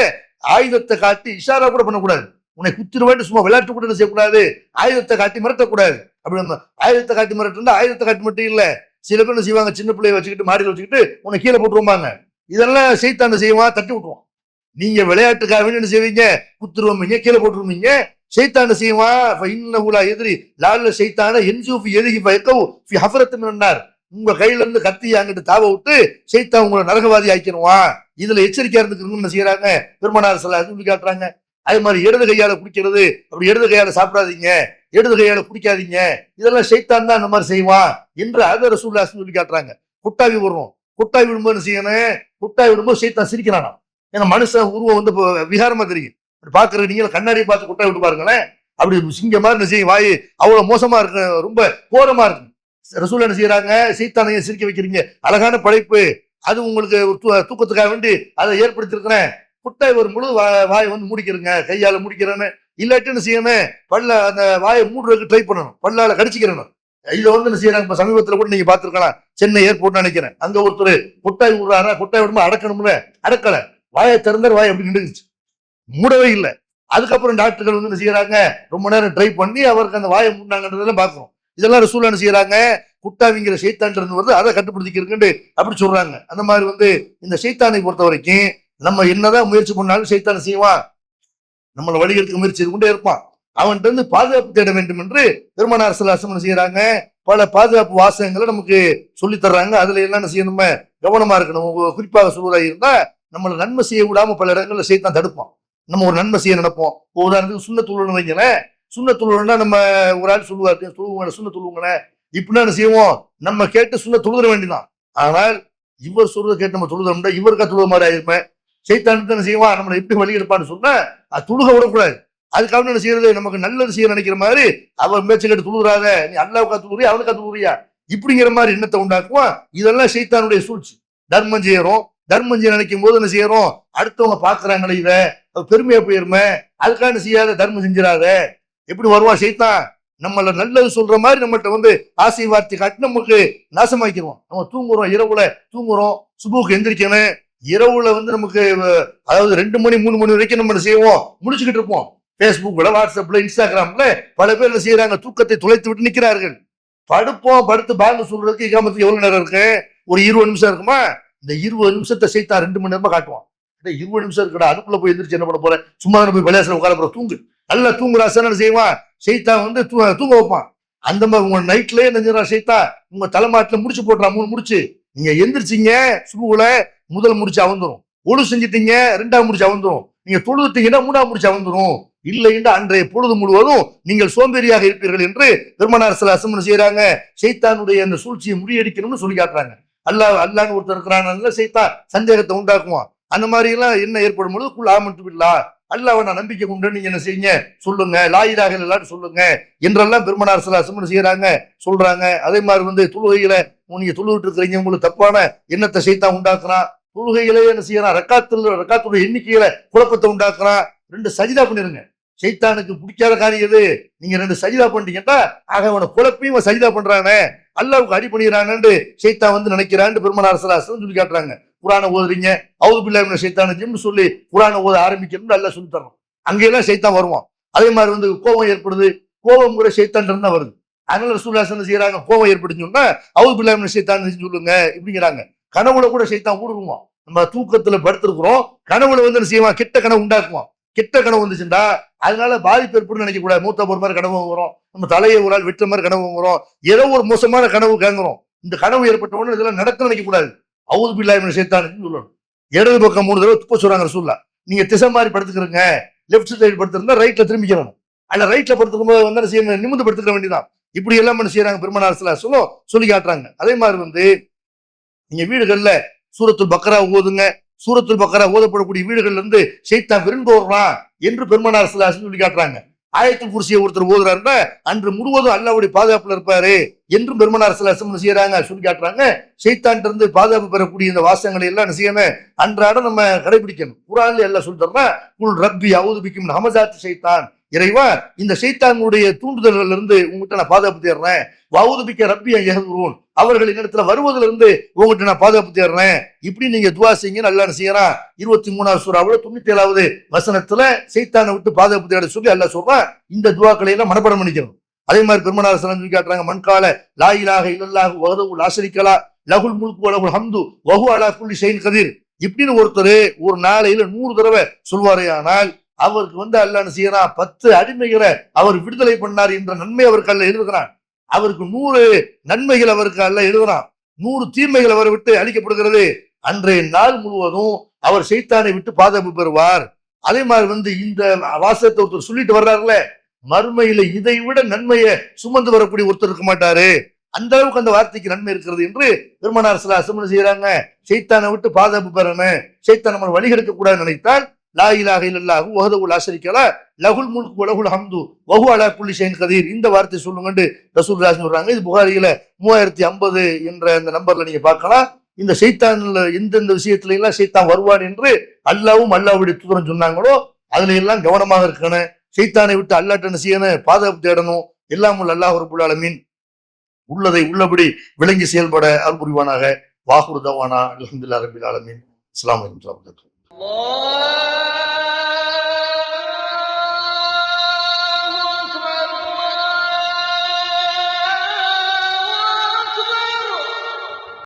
ஆயுதத்தை காட்டி இஷாரா கூட பண்ணக்கூடாது. உன்னை குத்திருவேன் சும்மா விளையாட்டு கூட செய்யக்கூடாது, ஆயுதத்தை காட்டி மிரட்டக்கூடாது. அப்படி நம்ம ஆயுதத்தை காட்டி மிரட்டுனா ஆயுதத்தை காட்டி மட்டும் இல்ல, சில பேர் என்ன செய்வாங்க, சின்ன பிள்ளைய வச்சுக்கிட்டு மாடியில் வச்சுக்கிட்டு உன்னை கீழே போட்டுருவாங்க. இதெல்லாம் சைத்தான் செய்வான், தட்டி விட்டுருவான். நீங்க விளையாட்டுக்காக என்ன செய்வீங்க, குத்துருவீங்க, கீழே போட்டுருவீங்க. சைத்தான் செய்வான், இன்னஹு லா யத்ரி லஅல்ல ஷைத்தான யன்ஜூஃபி யதிஹி ஃபயகவு ஃபி ஹஃபரத்தின் மினன்னார், உங்க கையில இருந்து கத்தியை அங்கிட்டு தாவ விட்டு சைத்தான் உங்களை நரகவாதி ஆக்கிடுவான். இதுல எச்சரிக்கையா இருந்துக்கணும்னு என்ன செய்யறாங்க, பெருமானார் ஸல்லல்லாஹு அலைஹி வஸல்லம் காட்டுறாங்க. அதே மாதிரி இடது கையால குடிக்கிறது, அப்படி இடது கையால சாப்பிடாதீங்க, இடது கையால குடிக்காதீங்க, இதெல்லாம் சைத்தான் தான் அந்த மாதிரி செய்வான் என்று அதை ரசூலுல்லாஹி சொல்லி காட்டுறாங்க. குட்டாவி வரும், குட்டாவி விடும்போது என்ன செய்யணும், குட்டாவி விடும்போது சைத்தான் சிரிக்கிறானா. ஏன்னா மனுஷன் உருவம் வந்து விகாரமா தெரியும். பாக்குற நீங்க கண்ணாடியை பார்த்து குட்டாவி விட்டு பாருங்களேன், அப்படி சிங்க மாதிரி என்ன செய்யும், வாய் அவ்வளவு மோசமா இருக்கு, ரொம்ப கோரமா இருக்கு. ரசூல் என்ன செய்யறாங்க, சைத்தானையை சிரிக்க வைக்கிறீங்க, அழகான படைப்பு, அது உங்களுக்கு தூக்கத்துக்காக வேண்டி அதை ஏற்படுத்திருக்கிறேன். குட்டாய் ஒரு முழு வாயை வந்து முடிக்கிறேங்க, கையால முடிக்கிறேன்னு இல்லாட்டி என்ன செய்யணும், பல்ல அந்த வாயை மூடுறதுக்கு ட்ரை பண்ணணும், பல்லால கடிச்சிக்கிறணும். இதை வந்து என்ன செய்யறாங்க, இப்ப சமீபத்துல கூட நீங்க பாத்துருக்கலாம், சென்னை ஏர்போர்ட் நினைக்கிறேன், அங்க ஒருத்தர் குட்டாய் விடுறாரா, குட்டாய் விடும்போது அடக்கணும்ல, அடக்கல, வாயை திறந்தார், வாய் அப்படி நின்றுச்சு, மூடவே இல்லை. அதுக்கப்புறம் டாக்டர்கள் வந்து என்ன செய்யறாங்க, ரொம்ப நேரம் ட்ரை பண்ணி அவருக்கு அந்த வாயை மூடினாங்கன்றதெல்லாம் பாக்குறோம். இதெல்லாம் ரசூல் என்ன செய்யறாங்க, குட்டாவிங்கிற சைத்தான் இருந்து வருது, அதை கட்டுப்படுத்திக்கிறதுக்கு அப்படி சொல்றாங்க. அந்த மாதிரி வந்து இந்த சைத்தானை பொறுத்த வரைக்கும் நம்ம என்னதான் முயற்சி பண்ணாலும் சைத்தானை செய்வான், நம்மளை வழிகளுக்கு முயற்சி செய்து கொண்டே இருப்பான். அவன்கிட்ட இருந்து பாதுகாப்பு தேட வேண்டும் என்று பெருமானார் ஸல்லல்லாஹு அலைஹி வஸல்லம் செய்யறாங்க. பல பாதுகாப்பு வாசகங்களை நமக்கு சொல்லி தர்றாங்க. அதுல எல்லாம் என்ன செய்யணும், நம்ம கவனமா இருக்கணும். குறிப்பாக சொல்வதா இருந்தா நம்மளை நன்மை செய்ய விடாம பல இடங்கள்ல சைத்தான் தடுப்பான். நம்ம ஒரு நன்மை செய்ய நினைப்போம், உதாரணத்துக்கு சுண்ணத்துள்ளு வைங்களேன், சுண்ணத்துள்ளா நம்ம ஒரு ஆள் சொல்லுவாரு, சொல்லுவாங்க சுண்ணத்துள்ளுங்களேன், இப்படின்னா என்ன செய்வோம், நம்ம கேட்டு சுண்ண தொழுத வேண்டிதான். ஆனால் இவர் சொல்றதை கேட்டு நம்ம தொழுதோம்னா இவருக்கா தொழுத மாதிரி ஆயிருப்பேன். சைத்தான் என்ன செய்வான், நம்மளை எப்படி வழி எடுப்பான்னு சொன்னா அது தொழுக விடக்கூடாது. அதுக்காக என்ன செய்யறது, நமக்கு நல்லது செய்ய நினைக்கிற மாதிரி அவர் பேச்சு கேட்டு தொழுகிறாத, நீ அல்லாவுக்கா தொழுறியா அவனுக்கா தொழுறியா இப்படிங்கிற மாதிரி எண்ணத்தை உண்டாக்குவான். இதெல்லாம் சைத்தானுடைய சூழ்ச்சி. தர்மம் செய்யறோம், தர்மம் செய்ய நினைக்கும் போது என்ன செய்யறோம், அடுத்தவங்க பாக்குறாங்களே இதை பெருமையா போயிருமே, அதுக்காக என்ன செய்யாத, தர்மம் செஞ்சிடாத. எப்படி வருவான் சைத்தான், நம்மள நல்லது சொல்ற மாதிரி நம்மகிட்ட வந்து ஆசை வார்த்தை காட்டி நமக்கு நாசமாக்கிடுவோம். நம்ம தூங்குறோம், இரவுல தூங்குறோம், சுபுக்கு எந்திரிக்கணும், இரவுல வந்து நமக்கு அதாவது 2 மணி 3 மணி வரைக்கும் நம்ம செய்வோம், முடிச்சுக்கிட்டு இருப்போம். பேஸ்புக்ல, வாட்ஸ்அப்ல, இன்ஸ்டாகிராம்ல பல பேர் என்ன செய்யறாங்க, தூக்கத்தை துளைத்து விட்டு நிக்கிறார்கள். படுப்போம், படுத்து பாங்க சொல்றதுக்கு இகாமத்துக்கு எவ்வளவு நேரம் இருக்கு, ஒரு 20 நிமிஷம் இருக்குமா, இந்த 20 நிமிஷத்தை சைத்தான் 2 மணி நேரமா காட்டுவான். 20 நிமிஷம் இருக்கடா, அதுக்குள்ள போய் எந்திரிச்சு என்ன பண்ண போற, சும்மா போய் விளையாசல உட்கார போற, தூங்கு, நல்லா தூங்குறாசன் என்ன செய்வான் சைத்தான் வந்து தூங்க வைப்பான். அந்த மாதிரி உங்க நைட்லயே என்ன சைத்தான் உங்க தலைமாட்டுல முடிச்சு போட்டுறான், 3 முடிச்சு. நீங்க எந்திரிச்சிங்க சுபுல, முதல் முடிச்சு அவந்துரும், ஒழு செஞ்சிட்டீங்க 2ஆவது முடிச்சு அவந்துரும், நீங்க தொழுதுட்டீங்கன்னா 3ஆவது முடிச்சு அவந்துரும், இல்லைன்னா அன்றைய பொழுது முழுவதும் நீங்கள் சோம்பேறியாக இருப்பீர்கள் என்று பெருமானார் ஸல்லல்லாஹு அலைஹி வஸல்லம் செய்யறாங்க. சைத்தானுடைய அந்த சூழ்ச்சியை முறியடிக்கணும்னு சொல்லி காட்டுறாங்க. அல்லாஹ்னு ஒருத்தர் இருக்கிறான், சைத்தான் சந்தேகத்தை உண்டாக்குவான். அந்த மாதிரி எல்லாம் என்ன ஏற்படும் பொழுது குல் ஆமன்து பில்லாஹ், அல்லாஹ்வை நான் நம்பிக்கை கொண்டு நீங்க என்ன செய்யுங்க, சொல்லுங்க, லா இலாஹ இல்லல்லாஹ் சொல்லுங்க என்றெல்லாம் பெருமானார் ஸல்லல்லாஹு அலைஹி வஸல்லம் செய்யறாங்க, சொல்றாங்க. அதே மாதிரி வந்து தொழுகையில நீங்க தொழுவிட்டு இருக்கிறீங்க, உங்களுக்கு தப்பான எண்ணத்தை சைத்தான் உண்டாக்குறான். தொழுகையிலே என்ன செய்யறான், ரக்காத்துடைய எண்ணிக்கையில குழப்பத்தை உண்டாக்குறான். 2 சஜிதா பண்ணிருங்க. சைத்தானுக்கு பிடிக்காத காரியம் எது, நீங்க 2 சஜிதா பண்ணிட்டீங்கன்னா ஆக அவனை குழப்பையும் சஜிதா பண்றானே, அல்லாஹ்வுக்கு அடி பண்ணிடுறான்னு சைத்தான் வந்து நினைக்கிறான்னு பெருமானார் ஸல்லல்லாஹு அலைஹி வஸல்லம் சொல்லி காட்டுறாங்க. குர்ஆனை ஓதுறீங்க, அவுது பில்லாஹி மினஷ் ஷைத்தானிர் ரஜீம்னு சொல்லி குர்ஆனை ஓத ஆரம்பிக்கணும்னு அல்லாஹ் சொல்லி தரணும். அங்கெல்லாம் சைத்தான் வருவான். அதே மாதிரி வந்து கோபம் ஏற்படுது, கோபம் கூட சைத்தான் தான் வருது. அதனால ரசூலுல்லாஹி ஸல்லல்லாஹு அலைஹி வஸல்லம் செய்யறாங்க, கோபம் ஏற்படுச்சுன்னு சொன்னா அவுது பில்லாஹி மினஷ் ஷைத்தானிர் சொல்லுங்க இப்படிங்கிறாங்க. கனவுல கூட சைத்தான் ஊடுருவான். நம்ம தூக்கத்துல படுத்திருக்கிறோம், கனவுல வந்து என்ன செய்வான், கெட்ட கனவு உண்டாக்குவான். கெட்ட கனவு வந்துச்சுண்டா அதனால பாதிப்பு ஏற்படும் நினைக்க கூடாது. மூத்த போற மாதிரி கனவு வரும், நம்ம தலையை ஒரு ஆள் வெட்டுற மாதிரி கனவு வரும், ஏதோ ஒரு மோசமான கனவு கேங்குறோம். இந்த கனவு ஏற்பட்ட உடனே இதெல்லாம் நடக்க நினைக்க கூடாது. அவுது பில்லாஹி மினஷ் ஷைத்தானிர் சொல்லணும். இடது பக்கம் 3 தடவை துப்ப சொல்றாங்க ரசூலுல்லாஹ். நீங்க திசை மாதிரி படுத்துக்கிறீங்க, லெஃப்ட் சைடு படுத்திருந்தா ரைட்ல திரும்பிக்கணும், அல்ல ரைட்ல படுத்துக்கும் போது வந்து செய்ய நிமிந்து படுத்துக்க வேண்டியதான். இப்படி எல்லாம் என்ன செய்யறாங்க பெருமானார் ஸல்லல்லாஹு அலைஹி வஸல்லம் சொல்லி காட்டுறாங்க. அதே மாதிரி வந்து நீங்க வீடுகள்ல சூரத்துல் பக்ரா ஓதுங்க. சூரத்துல் பக்ரா ஓதப்படக்கூடிய வீடுகள்ல இருந்து சைத்தான் விரும்புறான் என்று பெருமானார் ஸல்லல்லாஹு அலைஹி வஸல்லம் சொல்லி காட்டுறாங்க. ஆயத்துல் குர்சியை ஒருத்தர் ஓதுறாருன்னா அன்று முழுவதும் அல்லாஹ்வுடைய பாதுகாப்புல இருப்பாரு என்றும் பெருமானார் ஸல்லல்லாஹு அலைஹி செய்யறாங்க, சொல்லி காட்டுறாங்க. ஷைத்தான்ல இருந்து பாதுகாப்பு பெறக்கூடிய இந்த வாசகங்களை எல்லாம் என்ன செய்யணும், அன்றாடம் நம்ம கடைபிடிக்கணும். குர்ஆன்ல எல்லாம் சொல்லிட்டோம்னா, குல் ரப்பி அஊது பிக்கும் மின் ஹமஸாத்தி ஷைத்தான், இறைவா இந்த ஷைத்தானுடைய தூண்டுதல்கள்ல இருந்து உங்ககிட்ட நான் பாதுகாப்பு தேடுறேன். வஊது பிக்க ரப்பி அன் யஹ்துரூன், அவர்கள் என்னிடத்துல வருவதிலிருந்து இருந்து உங்ககிட்ட நான் பாதுகாப்பு தேடுறேன். இப்படி நீங்க துவா செய்யுங்க. அல்லாஹ் என்ன செய்யறான், 23வது சூராவுல 97வது வசனத்துல ஷைத்தானை விட்டு பாதுகாப்பு தேட சொல்லி அல்லாஹ் சொல்றான். இந்த துவாக்களை எல்லாம் மனப்பாடம் பண்ணிக்கணும். அதே மாதிரி பெருமானார் ஸல்லல்லாஹு அலைஹி காட்டுறாங்க, மன்கால லா இலாஹ இல்லல்லாஹு வஹ்தஹு லா ஷரீக லஹு லஹுல் முல்கு வ லஹுல் ஹம்து வ ஹுவ அலா குல்லி ஷைஇன் கதீர். இப்படின்னு ஒருத்தர் ஒரு நாளையில 100 தடவை சொல்வாரே ஆனால் அவருக்கு அல்லாஹ் என்ன செய்யறான், 10 அடிமைகளை அவர் விடுதலை பண்ணார் என்ற நன்மை அவருக்கு அல்லாஹ் எழுதுகிறான். அவருக்கு 100 நன்மைகள் அவருக்கு அல்லாஹ் எழுதுறான். 100 தீமைகள் அவரை விட்டு அளிக்கப்படுகிறது. அன்றைய நாள் முழுவதும் அவர் ஷைத்தானை விட்டு பாதுகாப்பு பெறுவார். அதே மாதிரி இந்த வாசகத்தை ஒருத்தர் சொல்லிட்டு வர்றாருல, மறுமையில இதை விட நன்மையை சுமந்து வரக்கூடிய ஒருத்தர் இருக்க மாட்டாரு. அந்த அளவுக்கு அந்த வார்த்தைக்கு நன்மை இருக்கிறது என்று பெருமானார் ஸல்லல்லாஹு அலைஹி வஸல்லம் செய்யறாங்க. ஷைத்தானை விட்டு பாதுகாப்பு பெறணும், ஷைத்தான் நம்ம வழிகெடுக்க கூடாதுன்னு நினைத்தால் லா இலாஹ இல்லல்லாஹு வஹ்தஹு லா ஷரீக லஹு லஹுல் முல்கு வ லஹுல் ஹம்து வ ஹுவ அலா குல்லி ஷைஇன் கதீர், இந்த வார்த்தை சொல்லுங்கன்னு ரசூலுல்லாஹி சொல்றாங்க. இது புகாரியில 3050 என்ற அந்த நம்பர்ல நீங்க பார்க்கலாம். இந்த ஷைத்தான்ல எந்தெந்த விஷயத்துல எல்லாம் ஷைத்தான் வருவான் என்று அல்லாஹ்வும் அல்லாஹ்வுடைய தூதரும் சொன்னாங்களோ அதுல எல்லாம் கவனமாக இருக்கணும். ஷைத்தானை விட்டு அல்லாஹ்ட்ட என்ன செய்யணும், பாதுகாப்பு தேடணும். எல்லாம் உள்ள அல்லாஹ் ரப்பல் ஆலமீன் உள்ளதை உள்ளபடி விளங்கி செயல்பட அருள் புரிவானாக. வாஹிரு தவானா அல்ஹம்துலில்லாஹி ரப்பில் ஆலமீன். அஸ்ஸலாமு அலைக்கும்.